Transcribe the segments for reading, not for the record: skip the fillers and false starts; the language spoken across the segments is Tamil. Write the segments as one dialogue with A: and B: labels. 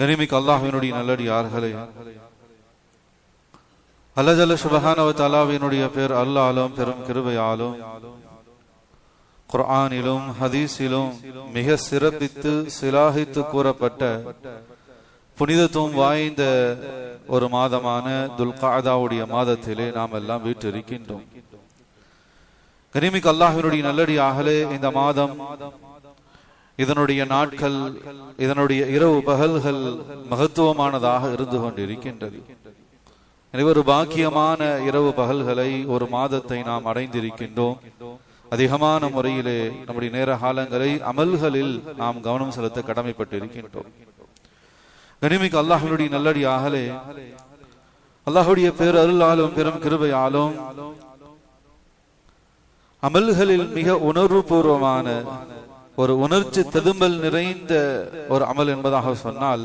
A: கனிமிக்கு அல்லாஹ்வினுடைய நல்லடியார்களே, அல்லாஹ் ஜல்ல சுப்ஹானஹு வ தஆலாவினுடைய பேர் அல்லாஹ்வும் பெரும் கிருபையாலும் குர்ஆனிலும் ஹதீஸிலும் மிக சிறப்பித்து சிலாகித்து கூறப்பட்ட புனிதத்துவம் வாய்ந்த ஒரு மாதமான துல்காதாவுடைய மாதத்திலே நாம் எல்லாம் வீற்றிருக்கின்றோம். கனிமிக்கு அல்லாஹ்வினுடைய நல்லடியார்களே, இந்த மாதம், இதனுடைய நாட்கள், இதனுடைய இரவு பகல்கள் மகத்துவமானதாக இருந்து கொண்டிருக்கின்றது. எனவே ஒரு பாக்கியமான இரவு பகல்களை, ஒரு மாதத்தை நாம் அடைந்திருக்கின்றோம். அதிகமான முறையிலே நம்முடைய நேர காலங்களை அமல்களில் நாம் கவனம் செலுத்த கடமைப்பட்டிருக்கின்றோம். கனிமிக்கு அல்லாஹ்வினுடைய நல்லடியார்களே, அல்லாஹ்வுடைய பேர் அருளாலும் பெரும் கிருபையாலும் அமல்களில் மிக உணர்வு பூர்வமான ஒரு உணர்ச்சி ததும்பல் நிறைந்த ஒரு அமல் என்பதாக சொன்னால்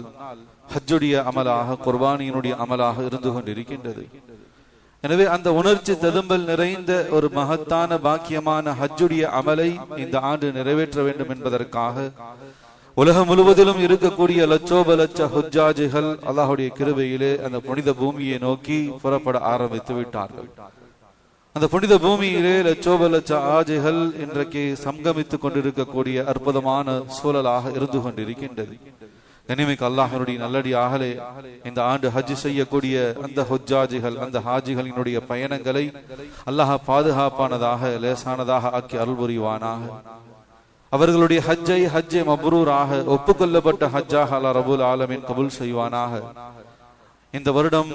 A: ஹஜ்ஜுடைய அமலாக, குர்பானியினுடைய அமலாக இருந்து கொண்டிருக்கின்றது. எனவே அந்த உணர்ச்சி ததும்பல் நிறைந்த ஒரு மகத்தான பாக்கியமான ஹஜ்ஜுடைய அமலை இந்த ஆண்டு நிறைவேற்ற வேண்டும் என்பதற்காக உலகம் முழுவதிலும் இருக்கக்கூடிய லட்சோப லட்ச ஹுஜ்ஜாஜிகள் அல்லாஹ்வுடைய கிருபையிலே அந்த புனித பூமியை நோக்கி புறப்பட ஆரம்பித்து விட்டார்கள். அந்த புனித பூமியிலே லட்சோப லட்ச ஆஜிகள் இன்றைக்கு சங்கமித்துக் கொண்டிருக்கக்கூடிய அற்புதமான சூழலாக இருந்து கொண்டிருக்கின்றது. கனிமிக்கு அல்லாஹ்வினுடைய நல்லடியார்களே, இந்த ஆண்டு ஹஜ் செய்யக்கூடிய அந்த ஹுஜ்ஜாஜிகள், அந்த ஹாஜிகளினுடைய பயணங்களை அல்லாஹ் பாதுகாப்பானதாக, லேசானதாக ஆக்கி அருள் புரிவானாக. அவர்களுடைய ஹஜ்ஜை மப்ரூராக, ஒப்புக்கொள்ளப்பட்ட ஹஜ்ஜாக அல்லாஹ் ரப்பல் ஆலமீன் கபூல் செய்வானாக. இந்த வருடம்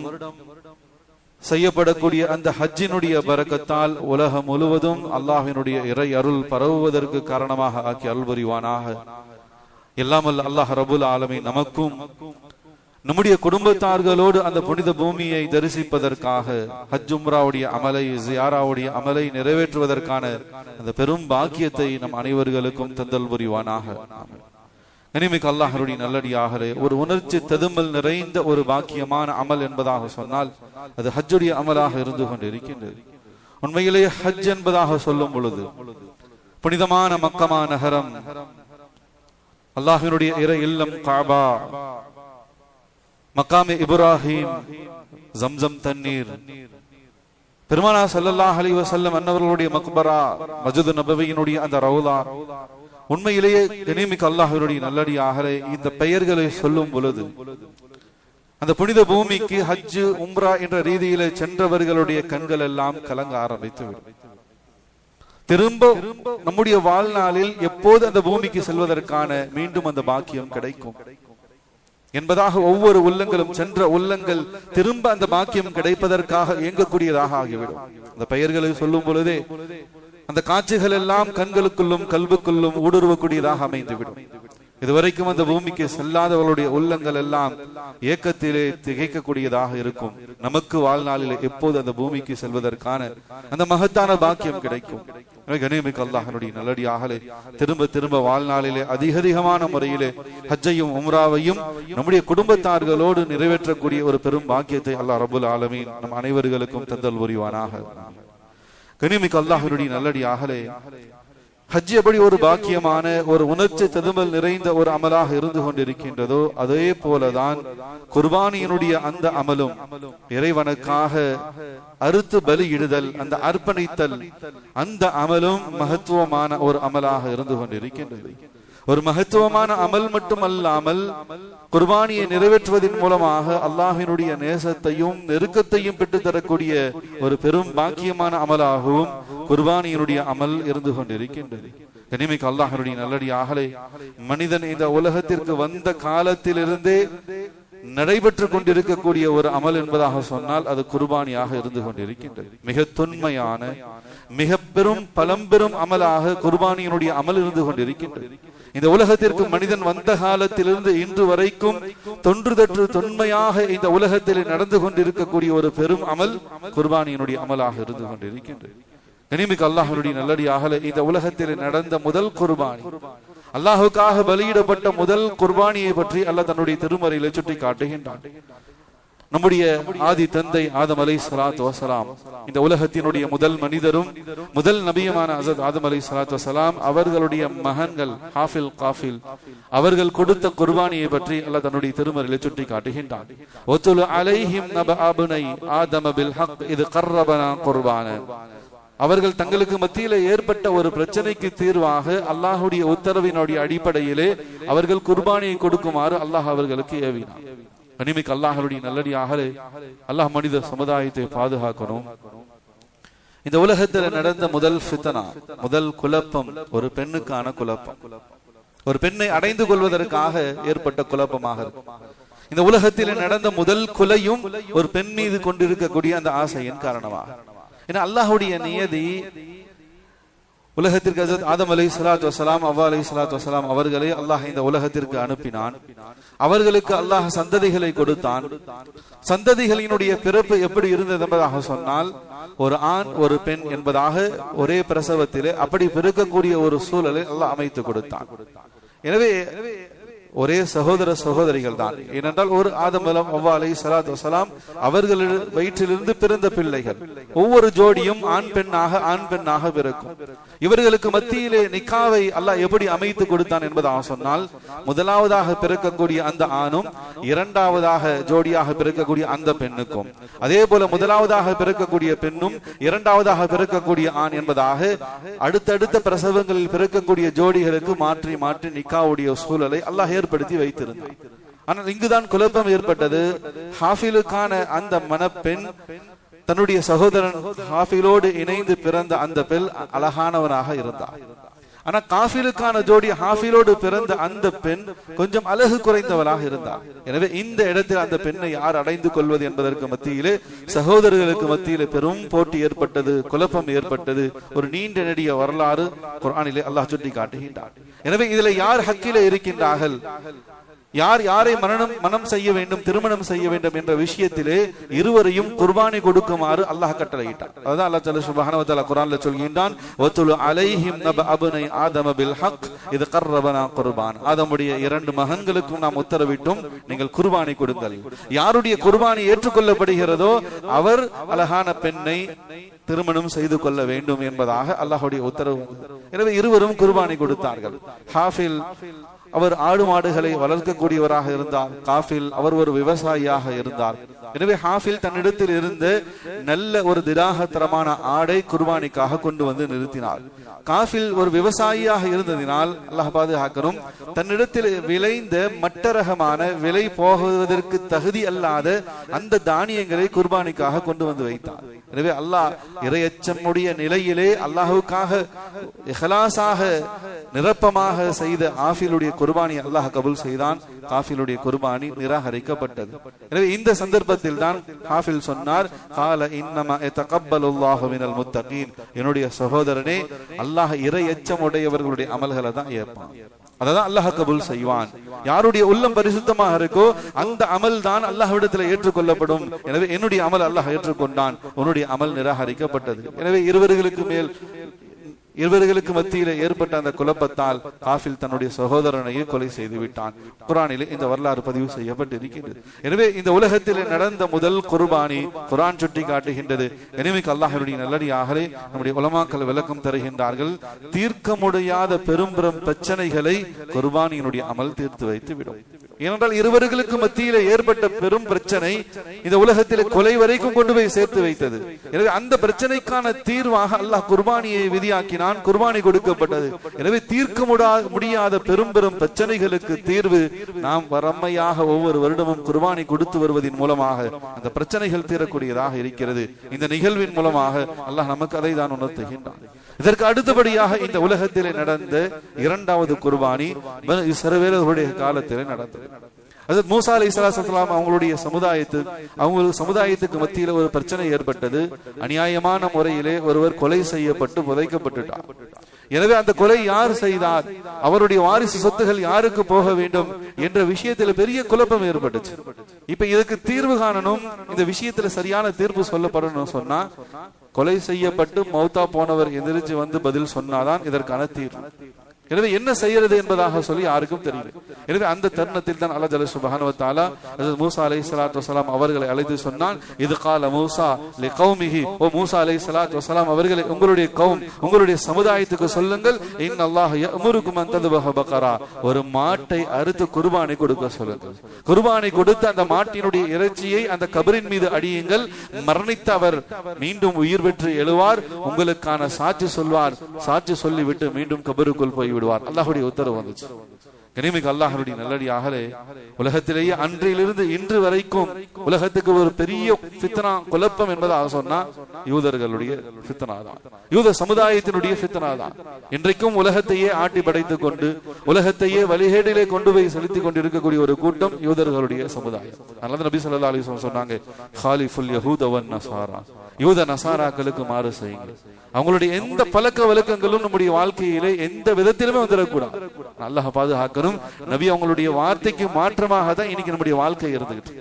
A: செய்யப்படக்கூடிய அந்த ஹஜ்ஜினுடைய பரக்கத்தால் உலகம் முழுவதும் அல்லாஹ்வினுடைய இறை அருள் பரவுவதற்கு காரணமாக ஆக்கி அருள் புரிவானாக. எல்லாம் அல்லாஹ் ரப்பல் ஆலமீன் நமக்கும் நம்முடைய குடும்பத்தார்களோடு அந்த புனித பூமியை தரிசிப்பதற்காக ஹஜ் உம்ராவுடைய அமலை, ஜியாராவுடைய அமலை நிறைவேற்றுவதற்கான அந்த பெரும் பாக்கியத்தை நம் அனைவர்களுக்கும் தந்தல் புரிவானாக. கனிமிக்கு அல்லாஹ்வுடைய நல்லடியார்களே, ஒரு உணர்ச்சி ததும்பல் நிறைந்த ஒரு பாக்கியமான அமல் என்பதாக சொன்னால் அது ஹஜ்ஜுடைய அமலாக இருந்து கொண்டிருக்கின்றது. உண்மையிலேயே ஹஜ் என்பதாக சொல்லும் பொழுது புனிதமான மக்கமா நகரம், அல்லாஹ்வினுடைய இறை இல்லம் காபா, மக்காமே இப்ராஹிம், ஜம்சம் தண்ணீர், பெருமானார் ஸல்லல்லாஹு அலைஹி வஸல்லம் அன்னவர்களுடைய மக்பரா, மஸ்ஜித் நபவியினுடைய அந்த ரவுலா, உண்மையிலேயே கனிமிக்கு அல்லாஹ்வினுடைய நல்லடியார்களே, இந்த பெயர்களை சொல்லும் பொழுது அந்த புனித பூமிக்கு ஹஜ் உம்ரா என்ற ரீதியிலே சென்றவர்களுடைய கண்கள் எல்லாம் கலங்க ஆரம்பித்துவிடும். திரும்ப நம்முடைய வாழ்நாளில் எப்போது அந்த பூமிக்கு செல்வதற்கான மீண்டும் அந்த பாக்கியம் கிடைக்கும் என்பதாக ஒவ்வொரு உள்ளங்களும், சென்ற உள்ளங்கள் திரும்ப அந்த பாக்கியம் கிடைப்பதற்காக இயங்கக்கூடியதாக ஆகிவிடும். அந்த பெயர்களை சொல்லும் பொழுதே அந்த காட்சிகள் எல்லாம் கண்களுக்குள்ளும் கல்புக்குள்ளும் ஊடுருவக்கூடியதாக அமைந்துவிடும். இதுவரைக்கும் அந்த பூமிக்கு செல்லாதவர்களுடைய உள்ளங்கள் எல்லாம் ஏக்கத்திலே திகைக்கக்கூடியதாக இருக்கும். நமக்கு வாழ்நாளிலே எப்போது அந்த பூமிக்கு செல்வதற்கான அந்த மகத்தான பாக்கியம் கிடைக்கும். கனிமிக்கு அல்லாஹ்வுடைய நல்லடியார்களே, திரும்ப திரும்ப வாழ்நாளிலே அதிகமான முறையிலே ஹஜ்ஜையும் உம்ராவையும் நம்முடைய குடும்பத்தார்களோடு நிறைவேற்றக்கூடிய ஒரு பெரும் பாக்கியத்தை அல்லாஹ் ரப்பல் ஆலமீன் நம் அனைவர்களுக்கும் தந்தல் புரிவானாக. கனிமிக்கு அல்லாஹ்வுடைய நல்லடியார்களே, ஹஜ் எப்படி ஒரு பாக்கியமான ஒரு உணர்ச்சி ததும்பல் நிறைந்த ஒரு அமலாக இருந்து கொண்டிருக்கின்றதோ அதே போலதான் குர்பானியினுடைய அந்த அமலும், இறைவனுக்காக அறுத்து பலியிடுதல், அந்த அர்ப்பணித்தல், அந்த அமலும் மகத்துவமான ஒரு அமலாக இருந்து கொண்டிருக்கின்றது. ஒரு மகத்துவமான அமல் மட்டுமல்லாமல் குர்பானியை நிறைவேற்றுவதன் மூலமாக அல்லாஹ்வினுடைய நேசத்தையும் நெருக்கத்தையும் பெற்று தரக்கூடிய ஒரு பெரும் பாக்கியமான அமலாகவும் குர்பானியினுடைய அமல் இருந்து கொண்டிருக்கின்றது. கனிமிக்கு அல்லாஹ்வுடைய நல்லடியார்களே, மனிதன் இந்த உலகத்திற்கு வந்த காலத்திலிருந்தே நடைபெற்று கொண்டிருக்கக்கூடிய ஒரு அமல் என்பதாக சொன்னால் அது குர்பானியாக இருந்து கொண்டிருக்கின்றது. மிக தொன்மையான, மிக பெரும் பழம்பெரும் அமலாக குர்பானியினுடைய அமல் இருந்து கொண்டிருக்கின்றது. இந்த உலகத்திற்கு மனிதன் வந்த காலத்திலிருந்து இன்று வரைக்கும் தொன்று தொற்று தொன்மையாக இந்த உலகத்தில் நடந்து கொண்டிருக்கக்கூடிய ஒரு பெரும் அமல் குர்பானியினுடைய அமலாக இருந்து கொண்டிருக்கின்றது. கனிமிக்கு அல்லாஹ்வுடைய நல்லடியார்களே, இந்த உலகத்தில் நடந்த முதல் குர்பானி, அல்லாஹுக்காக பலியிடப்பட்ட முதல் குர்பானியை பற்றி அல்லாஹ் தன்னுடைய திருமறையிலே சுட்டி காட்டுகின்றான். நம்முடைய ஆதி தந்தை ஆதம் அலைஹிஸ்ஸலாத்து வஸலாம், இந்த உலகத்தினுடைய முதல் மனிதரும் முதல் நபியுமான ஹஜ்ரத் ஆதம் அலைஹிஸ்ஸலாத்து வஸலாம் அவர்களுடைய மகன்கள் ஹாஃபில் காஃபில் அவர்கள் கொடுத்த குர்பானியை பற்றி அல்லாஹ் தன்னுடைய திருமறையிலே சுட்டி காட்டுகின்றான். வதுலு அலைஹிம் நபஅ அப்னை ஆதம பில் ஹக் இத் கர்ரபனா குர்பான. அவர்கள் தங்களுக்கு மத்தியிலே ஏற்பட்ட ஒரு பிரச்சனைக்கு தீர்வாக அல்லாஹ்வுடைய உத்தரவினுடைய அடிப்படையிலே அவர்கள் குர்பானியை கொடுக்குமாறு அல்லாஹ் அவர்களுக்கு ஏவினார். கனிமிக்கு அல்லாஹ்வுடைய நல்லடியார்களே, அல்லாஹ் மனித சமுதாயத்தை பாதுகாக்கணும். இந்த உலகத்தில் நடந்த முதல் ஃபித்னா, முதல் குழப்பம் ஒரு பெண்ணுக்கான குழப்பம், ஒரு பெண்ணை அடைந்து கொள்வதற்காக ஏற்பட்ட குழப்பமாக இருக்கும். இந்த உலகத்தில் நடந்த முதல் கொலையும் ஒரு பெண் மீது கொண்டிருக்கக்கூடிய அந்த ஆசையின் காரணமாக. ஏன்னா அல்லாஹ்வுடைய நியதி உலகத்திற்கு ஹஜ்ரத் ஆதம் அலைஹிஸ்ஸலாத்து வஸலாம் அவ்வா அலைஹிஸ்ஸலாத்து வஸலாம் அவர்களை அல்லாஹ் இந்த உலகத்திற்கு அனுப்பினான். அவர்களுக்கு அல்லாஹ் சந்ததிகளை கொடுத்தான். சந்ததிகளினுடைய பிறப்பு எப்படி இருந்தது என்பதாக சொன்னால், ஒரு ஆண் ஒரு பெண் என்பதாக ஒரே பிரசவத்திலே அப்படி பிறக்கக்கூடிய ஒரு சூழலை அல்லாஹ் அமைத்து கொடுத்தான். எனவே ஒரே சகோதர சகோதரிகள் தான். ஏனென்றால் ஒரு ஆதம் அவ்வா அலைஹிஸ்ஸலாத்து வஸலாம் அவர்கள் வயிற்றிலிருந்து பிறந்த பிள்ளைகள். ஒவ்வொரு ஜோடியும் ஆண் பெண்ணாக பிறக்கும். இவர்களுக்கு மத்தியிலே நிக்காவை அல்லாஹ் எப்படி அமைத்து கொடுத்தான் என்பதாக சொன்னால், முதலாவதாக பிறக்கக்கூடிய அந்த ஆணும் இரண்டாவதாக ஜோடியாக பிறக்கக்கூடிய அந்த பெண்ணுக்கும், அதே போல முதலாவதாக பிறக்கக்கூடிய பெண்ணும் இரண்டாவதாக பிறக்கக்கூடிய ஆண் என்பதாக அடுத்தடுத்த பிரசவங்களில் பிறக்கக்கூடிய ஜோடிகளுக்கு மாற்றி மாற்றி நிக்காவுடைய சூழலை அல்லாஹ் ஏற்படுத்தி வைத்திருந்தார். ஆனால் இங்குதான் குழப்பம் ஏற்பட்டது. ஹாஃபிலுக்கான அந்த மணப்பெண் தன்னுடைய சகோதரன் ஹாஃபிலோடு இணைந்து பிறந்த அந்த பெண் அழகானவனாக இருந்தார். ஆனா காஃபிலுக்கான ஜோடி ஹாஃபிலோடு பிறந்த அந்த பெண் கொஞ்சம் அழகு குறைந்தவளாக இருந்தார். எனவே இந்த இடத்தில் அந்த பெண்ணை யார் அடைந்து கொள்வது என்பதற்கு மத்தியிலே சகோதரர்களுக்கு மத்தியிலே பெரும் போட்டி ஏற்பட்டது, குழப்பம் ஏற்பட்டது. ஒரு நீண்ட நெடிய வரலாறு குர்ஆனிலே அல்லாஹ் சுட்டி காட்டுகின்றார். எனவே இதில் யார் ஹக்கிலே இருக்கின்றார்கள், யார் யாரை மனம் செய்ய வேண்டும், திருமணம் செய்ய வேண்டும் என்ற விஷயத்திலே இருவரையும் குர்பானி கொடுக்குமாறு அல்லாஹ் கட்டளையிட்டார். அதான் அல்லாஹ் சுப்ஹானஹு வ தஆலா குர்ஆன்ல சொல்கின்றான், வதுலு அலைஹிம் நபஅ அப்னை ஆதம பில் ஹக் இத் கர்ரபனா குர்பான். ஆதமுடைய இரண்டு மகன்களுக்கும் நாம் உத்தரவிட்டோம், நீங்கள் குர்பானி கொடுங்கள். யாருடைய குர்பானி ஏற்றுக்கொள்ளப்படுகிறதோ அவர் அழகான பெண்ணை திருமணம் செய்து கொள்ள வேண்டும் என்பதாக அல்லாஹ்வுடைய உத்தரவு. எனவே இருவரும் குர்பானி கொடுத்தார்கள். ஹாஃபில் அவர் ஆடு மாடுகளை வளர்க்கக்கூடியவராக இருந்தார். காஃபில் அவர் ஒரு விவசாயியாக இருந்தார். எனவே ஹாஃபில் தன்னிடத்தில் இருந்து நல்ல ஒரு திராகத்தரமான ஆடை குர்பானிக்காக கொண்டு வந்து நிறுத்தினார். காஃபில் ஒரு விவசாயியாக இருந்ததினால் அல்லாஹ் பாதுகாக்கணும், தன்னிடத்தில் விளைந்த மட்டரகமான விலை போகுவதற்கு தகுதி அல்லாத அந்த தானியங்களை குர்பானிக்காக கொண்டு வந்து வைத்தார். எனவே அல்லாஹ் இறையச்சமுடைய நிலையிலே அல்லாஹுக்காக இஹ்லாஸாக நிரப்பமாக செய்த ஆஃபிலுடைய குர்பானி அல்லாஹ் கபூல் செய்தான். காஃபிலுடைய குர்பானி நிராகரிக்கப்பட்டது. எனவே இந்த சந்தர்ப்பத்தில் தான் காஃபில் சொன்னார், கால இன்னமா யதகப்பலுல்லாஹு மினல் முத்தகீன். என்னுடைய சகோதரனே, அல்லாஹ் இறையச்சமுடையவர்களுடைய அமல்களை தான் ஏற்பான், அதான் அல்லாஹ் கபூல் செய்வான். யாருடைய உள்ளம் பரிசுத்தமாக இருக்கோ அந்த அமல் தான் அல்லாஹ்விடத்தில் ஏற்றுக்கொள்ளப்படும். எனவே என்னுடைய அமல் அல்லாஹ் ஏற்றுக்கொண்டான், உன்னுடைய அமல் நிராகரிக்கப்பட்டது. எனவே இருவர்களுக்கு மத்தியிலே ஏற்பட்ட அந்த குழப்பத்தால் காஃபில் தன்னுடைய சகோதரனையே கொலை செய்து விட்டான். குர்ஆனிலே இந்த வரலாறு பதிவு செய்யப்பட்டிருக்கிறது. எனவே இந்த உலகத்திலே நடந்த முதல் குர்பானி குர்ஆன் சுட்டி காட்டுகின்றது. எனவே அல்லாஹ்வுடைய நல்லடியார்களே, நம்முடைய உலமாக்கள் விளக்கம் தருகின்றார்கள், தீர்க்க முடியாத பெரும் பிரச்சனைகளை குர்பானியினுடைய அமல் தீர்த்து வைத்து விடும். ஏனென்றால் இருவர்களுக்கு மத்தியிலே ஏற்பட்ட பெரும் பிரச்சனை இந்த உலகத்திலே கொலை வரைக்கும் கொண்டு போய் சேர்த்து வைத்தது. எனவே அந்த பிரச்சனைக்கான தீர்வாக அல்லாஹ் குர்பானியை விதியாக்கினான், குர்பானி கொடுக்கப்பட்டது. எனவே தீர்க்க முடியாத பெரும் பிரச்சனைகளுக்கு தீர்வு நாம் வரம்மையாக ஒவ்வொரு வருடமும் குர்பானி கொடுத்து வருவதன் மூலமாக அந்த பிரச்சனைகள் தீரக்கூடியதாக இருக்கிறது. இந்த நிகழ்வின் மூலமாக அல்லாஹ் நமக்கு அதை தான் உணர்த்துகின்றான். இதற்கு அடுத்தபடியாக இந்த உலகத்திலே நடந்த இரண்டாவது குர்பானி இஸ்ரவேலர்களுடைய காலத்திலே நடந்தது. அது மூசா அலைஹிஸ்ஸலாம் அவங்களுடைய சமுதாயத்துக்கு மத்தியில ஒரு பிரச்சனை ஏற்பட்டது. அநியாயமான முறையிலே ஒருவர் கொலை செய்யப்பட்டு புதைக்கப்பட்டுட்டார். எனவே அந்த கொலை யார் செய்தார், அவருடைய வாரிசு சொத்துகள் யாருக்கு போக வேண்டும் என்ற விஷயத்தில் பெரிய குழப்பம் ஏற்பட்டுச்சு. இப்ப இதுக்கு தீர்வு காணணும், இந்த விஷயத்துல சரியான தீர்ப்பு சொல்லப்படணும் சொன்னா, கொலை செய்யப்பட்டு மௌத்தா போனவர் எதிர்த்து வந்து பதில் சொன்னாதான் இதற்கான தீர்வு. எனவே என்ன செய்யறது என்பதாக சொல்லி யாருக்கும் தெரியல. எனவே அந்த தருணத்தில் தான் அல்லாஹ் ஜல்ல சுப்ஹானஹு வ தஆலா ஹஜ்ரத் மூசா அலைஹிஸ்ஸலாத்து வஸலாம் அவர்களை அழைத்து சொன்னான், இது கால மூசா லிகௌமிஹி, ஓ மூசா அலைஹிஸ்ஸலாத்து வஸலாம் அவர்களே, உங்களுடைய கௌம், உங்களுடைய சமுதாயத்துக்கு சொல்லுங்கள், இன்னல்லாஹ் யஅமுருக்கும் அன் தذبح பகரா, ஒரு மாட்டை அறுத்து குர்பானி கொடுக்க சொல்லுங்கள். குர்பானி கொடுத்து அந்த மாட்டினுடைய இறைச்சியை அந்த கபரின் மீது அடியுங்கள். மரணித்த அவர் மீண்டும் உயிர் பெற்று எழுவார், உங்களுக்கான சாட்சி சொல்வார், சாட்சி சொல்லிவிட்டு மீண்டும் கபருக்குள் போய் விடுவார். அல்லாஹ்வுடைய உத்தரவு வந்துச்சு. கனிமிகு அல்லாஹ்வுடைய நல்லடியார்களே, உலகத்திலேயே அன்றிலிருந்து இன்று வரைக்கும் உலகத்துக்கு ஒரு பெரிய ஃபித்னா, குழப்பம் என்பதாக சொன்னா யூதர்களுடைய ஃபித்னா தான், யூத சமுதாயத்தினுடைய ஃபித்னா தான். இன்றைக்கும் உலகத்தையே ஆட்டி படைத்துக் கொண்டு உலகத்தையே வழிகேடிலே கொண்டு போய் செலுத்திக் கொண்டிருக்கக்கூடிய ஒரு கூட்டம் யூதர்களுடைய சமுதாயம். அதனால நபி ஸல்லல்லாஹு அலைஹி வஸல்லம் சொன்னாங்க, காலிஃபுல் யஹூத வன் நஸாரா, யூத நசாராக்களுக்கு மாறு செய்யுங்க. அவங்களுடைய எந்த பழக்க வழக்கங்களும் நம்முடைய வாழ்க்கையிலே எந்த விதத்திலுமே வந்துடக்கூடாது. அல்லாஹ் பாதுகாக்கணும். நபி அவங்களுடைய வார்த்தைக்கு மாற்றமாக தான் இன்னைக்கு நம்முடைய வாழ்க்கை இருந்துகிட்டு,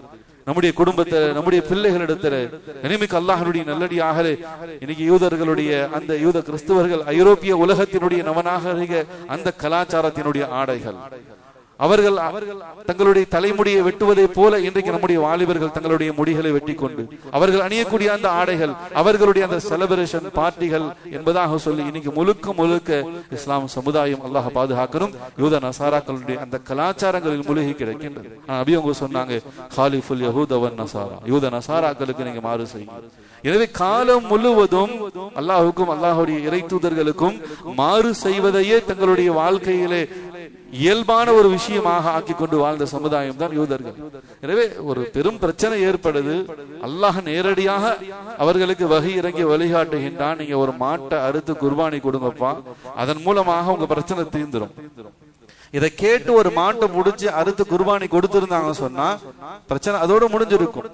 A: நம்முடைய குடும்பத்தை, நம்முடைய பிள்ளைகளிடத்துல. இனிமிக்கு அல்லாஹ்வுடைய நல்லடியாகலே, இன்னைக்கு யூதர்களுடைய அந்த யூத கிறிஸ்தவர்கள் ஐரோப்பிய உலகத்தினுடைய நவநாகரிக அந்த கலாச்சாரத்தினுடைய ஆடைகள், அவர்கள் தங்களுடைய தலைமுடியை வெட்டுவதை போல இன்றைக்கு நம்முடைய வாலிபர்கள் தங்களுடைய முடிகளை வெட்டி கொண்டு அவர்கள் அணியக்கூடிய அந்த ஆடைகள், அவர்களுடைய அந்த செலிப்ரேஷன் பார்ட்டிகள் என்பதாக சொல்லி இன்னைக்கு முழுக்க முழுக்க இஸ்லாம் சமுதாயம், அல்லாஹ் பாதுகாக்கணும், யூத நசாராக்களுடைய அந்த கலாச்சாரங்களில் முழுகி கிடக்கின்றது. நபி அவங்க சொன்னாங்க, காலிஃபுல் யஹூத வன் நஸாரா, யூத நசாராக்களுக்கு நீங்க மாறு செய்யுங்க. எனவே காலம் முழுவதும் அல்லாஹ்வுக்கும் அல்லாஹ்வுடைய இறை தூதர்களுக்கும் மாறு செய்வதையே தங்களுடைய வாழ்க்கையிலே இயல்பான ஒரு விஷயமாக ஆக்கி கொண்டு வாழ்ந்த சமுதாயம் தான் யூதர்கள். எனவே ஒரு பெரும் பிரச்சனை ஏற்படுது. அல்லாஹ் நேரடியாக அவர்களுக்கு வகை இறங்கி வழிகாட்டுகின்றான், நீங்க ஒரு மாட்டை அறுத்து குர்பானி கொடுங்கப்பா, அதன் மூலமாக உங்க பிரச்சனை தீர்ந்துரும். இதை கேட்டு ஒரு மாட்டை முடிச்சு அறுத்து குர்பானி கொடுத்திருந்தாங்க சொன்னா பிரச்சனை அதோட முடிஞ்சிருக்கும்.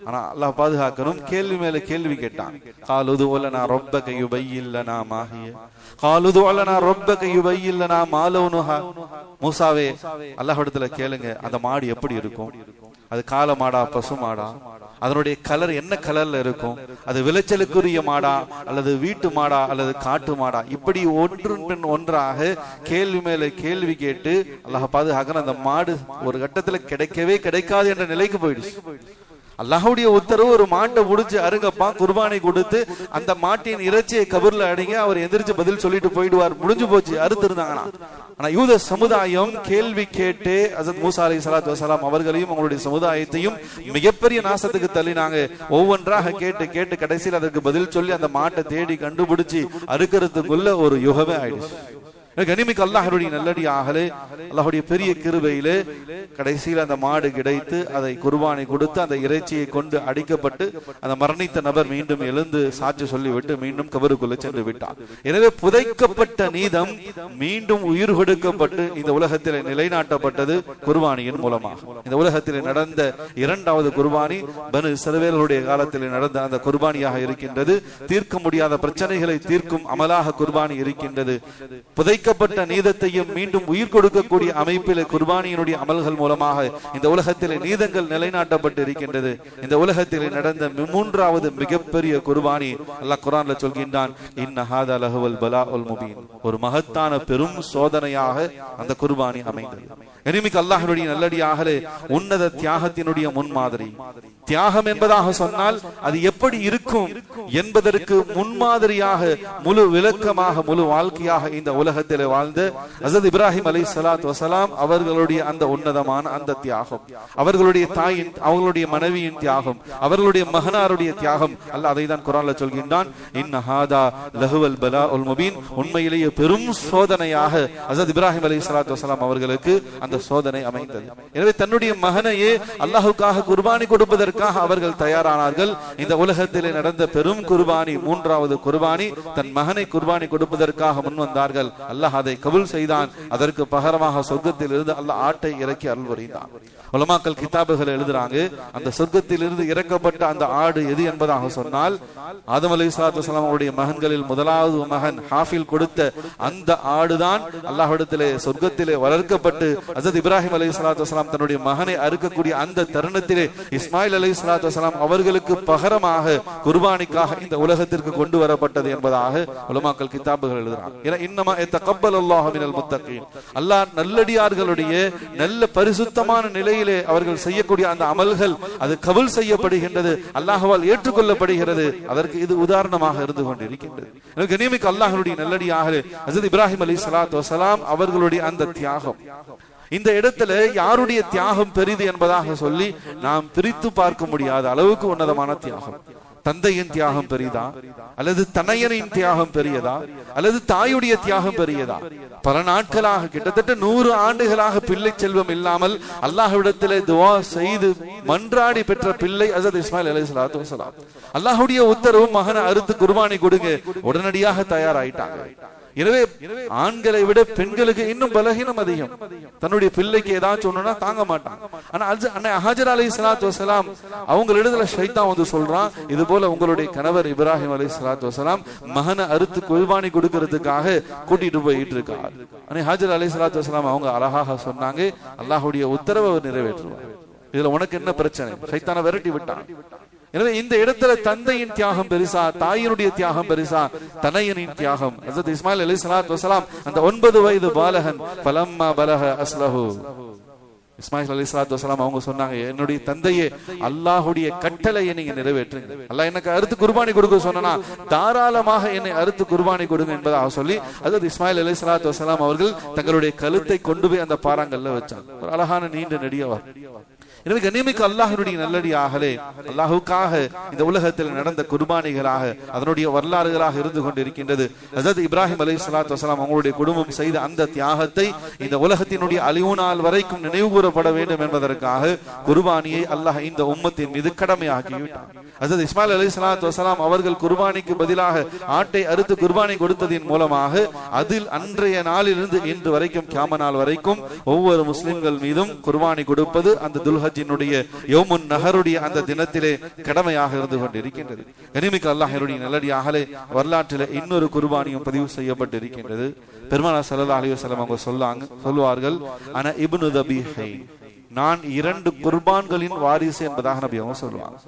A: ஆனா அல்லாஹ் பாதுகாக்கணும், கேள்வி மேல கேள்வி கேட்டான். காலுது வலனா ரப்பக யுபையின் லனா மாஹிய, காலுது வலனா ரப்பக யுபையின் லனா மாலவுனுஹா. மூசாவே, அல்லாஹ்விடத்துல கேளுங்க, அந்த மாடு எப்படி இருக்கும், அது கால மாடா பசு மாடா, அதனுடைய கலர் என்ன கலர்ல இருக்கும், அது விளைச்சலுக்குரிய மாடா அல்லது வீட்டு மாடா அல்லது காட்டு மாடா, இப்படி ஒன்றின் பின் ஒன்றாக கேள்வி மேல கேள்வி கேட்டு அல்லாஹ் பாதுகாக்க அந்த மாடு ஒரு கட்டத்துல கிடைக்கவே கிடைக்காது என்ற நிலைக்கு போயிடுச்சு. அல்லாஹ்வுடைய உத்தரவு, ஒரு மாட்டை முடிச்சு அருங்கப்பா, குர்பானை கொடுத்து அந்த மாட்டின் இறைச்சியை கபர்ல அடிங்க, அவர் எந்திரிச்சு பதில் சொல்லிட்டு போயிடுவார், முடிஞ்சு போச்சு, அறுத்து இருந்தாங்கன்னா. ஆனா யூத சமுதாயம் கேள்வி கேட்டு ஹஜ்ரத் மூசா அலைஹிஸ்ஸலாத்து வஸலாம் அவர்களையும் அவங்களுடைய சமுதாயத்தையும் மிகப்பெரிய நாசத்துக்கு தள்ளினாங்க. ஒவ்வொன்றாக கேட்டு கேட்டு கடைசியில் அதற்கு பதில் சொல்லி அந்த மாட்டை தேடி கண்டுபிடிச்சு அறுக்கிறதுக்குள்ள ஒரு யுகமே ஆயிடுச்சு. கனிமிக்கு அல்லாஹ்வுடைய நல்லடியாகலே, அல்லாஹ்வுடைய பெரிய கிருபையிலே கடைசியில் அந்த மாடு கிடைத்து அதை குர்பானை கொடுத்து அந்த இறைச்சியை கொண்டு அடிக்கப்பட்டு அந்த மரணித்த நபர் மீண்டும் எழுந்து சாட்சி சொல்லிவிட்டு மீண்டும் கபருக்குள்ள சென்று விட்டார். எனவே புதைக்கப்பட்ட நீதம் மீண்டும் உயிர் கொடுக்கப்பட்டு இந்த உலகத்தில் நிலைநாட்டப்பட்டது குர்பானியின் மூலமாக. இந்த உலகத்தில் நடந்த இரண்டாவது குர்பானி பனு இஸ்ரவேலுடைய காலத்தில் நடந்த அந்த குர்பானியாக இருக்கின்றது. தீர்க்க முடியாத பிரச்சனைகளை தீர்க்கும் அமலாக குர்பானி இருக்கின்றது. புதைக்கப்பட்ட நீதத்தையும் மீண்டும் உயிர் கொடுக்கக்கூடிய அமைப்பில் குர்பானியினுடைய அமல்கள் மூலமாக இந்த உலகத்தில் நீதங்கள் நிலைநாட்டப்பட்டு இருக்கின்றது. இந்த உலகத்தில் நடந்த மூன்றாவது மிகப்பெரிய குர்பானி அல்லாஹ் குர்ஆன்ல சொல்கின்றான், இன்ன ஹாதா லஹுவல் பலாஉல் முபீன், ஒரு மகத்தான பெரும் சோதனையாக அந்த குர்பானி அமைந்தது. எனிமிக்கு அல்லாஹ்வுடைய நல்லடியாகலே, உன்னத தியாகத்தினுடைய முன்மாதிரி. தியாகம் என்பதாக சொன்னால் அது எப்படி இருக்கும் என்பதற்கு முன்மாதிரியாக முழு விளக்கமாக முழு வாழ்க்கையாக இந்த உலகத்தில் வாழ்ந்த ஹஜ்ரத் இப்ராஹிம் அலைஹிஸ்ஸலாத்து வஸலாம் அவர்களுடைய அந்த உன்னதமான அந்த தியாகம், அவர்களுடைய தாயின் அவர்களுடைய மனைவியின் தியாகம், அவர்களுடைய மகனாருடைய தியாகம், அல்லாஹ் அதை தான் குர்ஆன்ல சொல்கின்றான், இன்ன ஹாதா லஹுவல் பலாஉல் முபீன், உண்மையிலேயே பெரும் சோதனையாக ஹஜ்ரத் இப்ராஹிம் அலைஹிஸ்ஸலாத்து வஸலாம் அவர்களுக்கு அந்த சோதனை அமைந்தது. எனவே தன்னுடைய மகனையே அல்லாஹ்வுக்காக குர்பானி கொடுப்பதற்காக அவர்கள் தயாரானார்கள். இந்த உலகத்திலே நடந்த பெரும் குர்பானி, மூன்றாவது குர்பானி, தன் மகனை குர்பானி கொடுப்பதற்காக முன் வந்தார்கள். அல்லாஹ் அதை கபூல் செய்தான். அதற்கு பகரமாக சொர்க்கத்தில் இருந்து அல்லாஹ் ஆட்டை இறக்கி அருள் புரிந்தான். உலமாக்கள் கிதாபுகள் எழுதுறாங்க, அந்த சொர்க்கத்தில் இருந்து இறக்கப்பட்ட அந்த ஆடு எது என்பதாக சொன்னால், ஆதம் அலைஹிஸ்ஸலாத்து வஸலாம் அவருடைய மகன்களில் முதலாவது மகன் ஹாஃபில் கொடுத்த அந்த ஆடுதான் அல்லாஹ்விடத்திலே சொர்க்கத்திலே வளர்க்கப்பட்டு ஹஜ்ரத் இப்ராஹிம் அலைஹிஸ்ஸலாத்து வஸலாம் தன்னுடைய மகனை அறுக்கக்கூடிய அந்த தருணத்திலே இஸ்மாயில் அலைஹிஸ்ஸலாத்து வஸலாம் அவர்களுக்கு பகரமாக குர்பானிக்காக இந்த உலகத்திற்கு கொண்டு வரப்பட்டது என்பதாக உலமாக்கள் கிதாபுகள் எழுதுறாங்க. ஏன்னா இன்னமா தகப்பலல்லாஹு மினல் முத்தகீன். அல்லாஹ் நல்லடியார்களுடைய நல்ல பரிசுத்தமான நிலையிலே அவர்கள் செய்யக்கூடிய அந்த அமல்கள் அது கபூல் செய்யப்படுகின்றது, அல்லாஹ்வால் ஏற்றுக்கொள்ளப்படுகிறது. அதற்கு இது உதாரணமாக இருந்து கொண்டிருக்கின்றது. கண்ணியமிக்க அல்லாஹ்வுடைய நல்லடியார்களே, ஹஜ்ரத் இப்ராஹிம் அலைஹிஸ்ஸலாத்து வஸலாம் அவர்களுடைய அந்த தியாகம், இந்த இடத்துல யாருடைய தியாகம் பெரிது என்பதாக சொல்லி நாம் பிரித்து பார்க்க முடியாத அளவுக்கு உன்னதமான தியாகம். தந்தையின் தியாகம் பெரியதா, அல்லது தனையனின் தியாகம் பெரியதா, அல்லது தாயுடைய தியாகம் பெரியதா? பல நாட்களாக கிட்டத்தட்ட 100 ஆண்டுகளாக பிள்ளை செல்வம் இல்லாமல் அல்லாஹ்விடத்திலே துஆ செய்து மன்றாடி பெற்ற பிள்ளை ஹஜ்ரத் இஸ்மாயில் அலைஹிஸ்ஸலாத்து வஸலாம். அல்லாஹ்வுடைய உத்தரவு மகனை அறுத்து குர்பானி கொடுங்க, உடனடியாக தயாராயிட்டாங்க. எனவே ஆண்களை விட பெண்களுக்கு இன்னும் பலகீனம் அதிகம். தன்னுடைய பிள்ளைக்கு ஏதாச்சும் ஒண்ணுனா தாங்க மாட்டாங்க. ஆனா அன்னை ஹாஜர் அலைஹிஸ்ஸலாத்து வஸலாம் அவங்களிடத்துல ஷைத்தான் வந்து சொல்றான், இது போல உங்களுடைய கணவர் இப்ராஹிம் அலைஹிஸ்ஸலாத்து வஸலாம் மகனை அறுத்து குர்பானி கொடுக்கிறதுக்காக கூட்டிட்டு போயிட்டு இருக்கார். அன்னை ஹாஜர் அலைஹிஸ்ஸலாத்து வஸலாம் அவங்க அழகாக சொன்னாங்க, அல்லாஹ்வுடைய உத்தரவை நிறைவேற்றுவார், இதுல உனக்கு என்ன பிரச்சனை? ஷைத்தானை விரட்டி விட்டான். எனவே இந்த இடத்துல தந்தையின் தியாகம் பெருசா, தாயினுடைய தியாகம் பெருசா, தனையனின் தியாகம்? ஹஜ்ரத் இஸ்மாயில் அலைஹிஸ்ஸலாத்து வஸலாம் அந்த 9 வயது பாலகன் ஃபலம்மா பலஹ அஸ்லஹு, இஸ்மாயில் அலைஹிஸ்ஸலாத்து வஸலாம் அவங்க சொன்னாங்க, என்னுடைய தந்தையே அல்லாஹ்வுடைய கட்டளையை நீங்க நிறைவேற்றுங்க. அல்லாஹ் எனக்கு அறுத்து குர்பானி கொடுக்க சொன்னா தாராளமாக என்னை அறுத்து குர்பானி கொடுங்க என்பதாக சொல்லி ஹஜ்ரத் இஸ்மாயில் அலைஹிஸ்ஸலாத்து வஸலாம் அவர்கள் தங்களுடைய கழுத்தை கொண்டு போய் அந்த பாறாங்கல்ல வச்சாங்க. ஒரு அழகான நீண்ட நெடியவர். எனவே கண்ணியமிக்க அல்லாஹ்வுடைய நல்லடியார்களே, அல்லாஹ்வுக்காக இந்த உலகத்தில் நடந்த குர்பானிகளாக அதனுடைய வரலாறுகளாக இருந்து கொண்டிருக்கின்றது. ஹஜ்ரத் இப்ராஹிம் அலைஹிஸ்ஸலாத்து வஸலாம் அவங்களுடைய குடும்பம் செய்த அந்த தியாகத்தை இந்த உலகத்தினுடைய அழிவு நாள் வரைக்கும் நினைவு கூறப்பட வேண்டும் என்பதற்காக குர்பானியை அல்லாஹ் இந்த உம்மத்தின் மீது கடமையாக்கி விட்டார். ஹஜ்ரத் இஸ்மாயில் அலைஹிஸ்ஸலாத்து வஸலாம் அவர்கள் குர்பானிக்கு பதிலாக ஆட்டை அறுத்து குர்பானி கொடுத்ததின் மூலமாக அதில் அன்றைய நாளிலிருந்து இன்று வரைக்கும் கியாமத் நாள் வரைக்கும் ஒவ்வொரு முஸ்லிம்கள் மீதும் குர்பானி கொடுப்பது அந்த துல்ஹஜ்ஜினுடைய யௌமுன் நஹருடைய அந்த தினத்திலே கடமையாக இருந்து கொண்டிருக்கின்றது. கனிமிக்க அல்லாஹ்வுடைய நல்லடியார்களே, வரலாற்றிலே இன்னொரு குர்பானியும் பதிவு செய்யப்பட்டிருக்கின்றது. பெருமானார் ஸல்லல்லாஹு அலைஹி வஸல்லம் அவங்க சொல்வார்கள், அன இப்னு தபீஹைன், நான் 2 குர்பான்களின் வாரிசு என்பதாக நபி அவங்க சொல்லுவாங்க.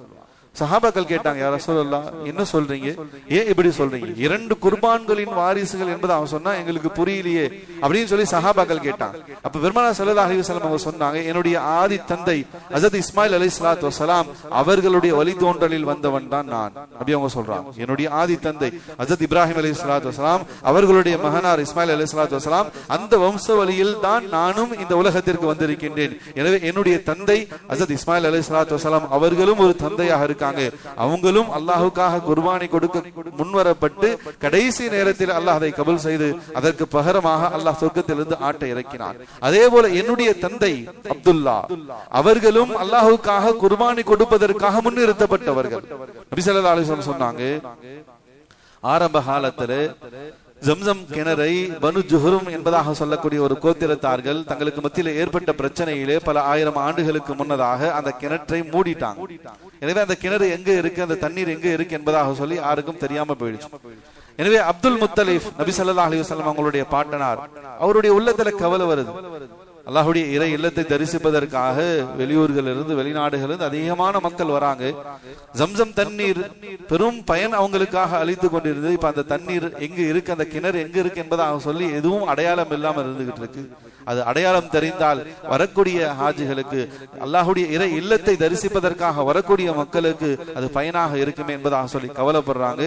A: சஹாபாக்கள் கேட்டாங்க, யா ரசூலல்லாஹ் என்ன சொல்றீங்க, ஏன் இப்படி சொல்றீங்க? 2 குர்பான்களின் வாரிசுகள் என்பது அவன் சொன்னா எங்களுக்கு புரியலையே அப்படின்னு சொல்லி சஹாபாக்கள் கேட்டாங்க. அப்ப பெருமானார் ஸல்லல்லாஹு அலைஹி வஸல்லம் அவங்க சொன்னாங்க, என்னுடைய ஆதி தந்தை ஹஜ்ரத் இஸ்மாயில் அலைஹிஸ்ஸலாத்து வஸலாம் அவர்களுடைய வழித்தோன்றலில் வந்தவன் தான் நான். அப்படி அவங்க சொல்றாங்க, என்னுடைய ஆதி தந்தை ஹஜ்ரத் இப்ராஹிம் அலைஹிஸ்ஸலாத்து வஸலாம் அவர்களுடைய மகனார் இஸ்மாயில் அலைஹிஸ்ஸலாத்து வஸலாம் அந்த வம்ச வழியில் தான் நானும் இந்த உலகத்திற்கு வந்திருக்கின்றேன். எனவே என்னுடைய தந்தை ஹஜ்ரத் இஸ்மாயில் அலைஹிஸ்ஸலாத்து வஸலாம் அவர்களும் ஒரு தந்தையாக இருக்காங்க. அவங்களும் அல்லாஹ்வுக்காக குர்பானி கொடுக்க முன்வரப்பட்டு கடைசி நேரத்தில் அல்லாஹ் அதை கபூல் செய்து அதற்கு பகரமாக அல்லாஹ் சொர்க்கத்திலிருந்து ஆட்டை இறக்கினார். அதே போல என்னுடைய தந்தை அப்துல்லா அவர்களும் அல்லாஹ்வுக்காக குர்பானி கொடுப்பதற்காக முன்னிறுத்தப்பட்டவர்கள். நபி ஸல்லல்லாஹு அலைஹி வஸல்லம் சொன்னாங்க, ஆரம்ப காலத்திலே ஜம்சம் கிணறை பனு ஜுஹரும் என்பதாக சொல்லக்கூடிய ஒரு கோத்திரத்தார்கள் தங்களுக்கு மத்தியில் ஏற்பட்ட பிரச்சனையிலே பல 1000 ஆண்டுகளுக்கு முன்னதாக அந்த கிணற்றை மூடிட்டாங்க. எனவே அந்த கிணறு எங்க இருக்கு, அந்த தண்ணீர் எங்க இருக்கு என்பதாக சொல்லி யாருக்கும் தெரியாம போயிடுச்சு. எனவே அப்துல் முத்தலிப் நபி ஸல்லல்லாஹு அலைஹி வஸல்லம் அவங்களுடைய பாட்டனார், அவருடைய உள்ளத்துல கவலை வருது. அல்லாஹ்வுடைய இறை இல்லத்தை தரிசிப்பதற்காக வெளியூர்கள் இருந்து வெளிநாடுகள் இருந்து அதிகமான மக்கள் வராங்க. ஜம்சம் தண்ணீர் பெரும் பயன் அவங்களுக்காக அளித்து கொண்டிருந்தது. இப்ப அந்த தண்ணீர் எங்க இருக்கு, அந்த கிணறு எங்க இருக்கு என்பதாக சொல்லி எதுவும் அடையாளம் இல்லாமல் இருந்துகிட்டு இருக்கு. அது அடையாளம் தெரிந்தால் வரக்கூடிய ஹாஜிகளுக்கு, அல்லாஹ்வுடைய இறை இல்லத்தை தரிசிப்பதற்காக வரக்கூடிய மக்களுக்கு அது பயனாக இருக்குமே என்பதாக சொல்லி கவலைப்படுறாங்க.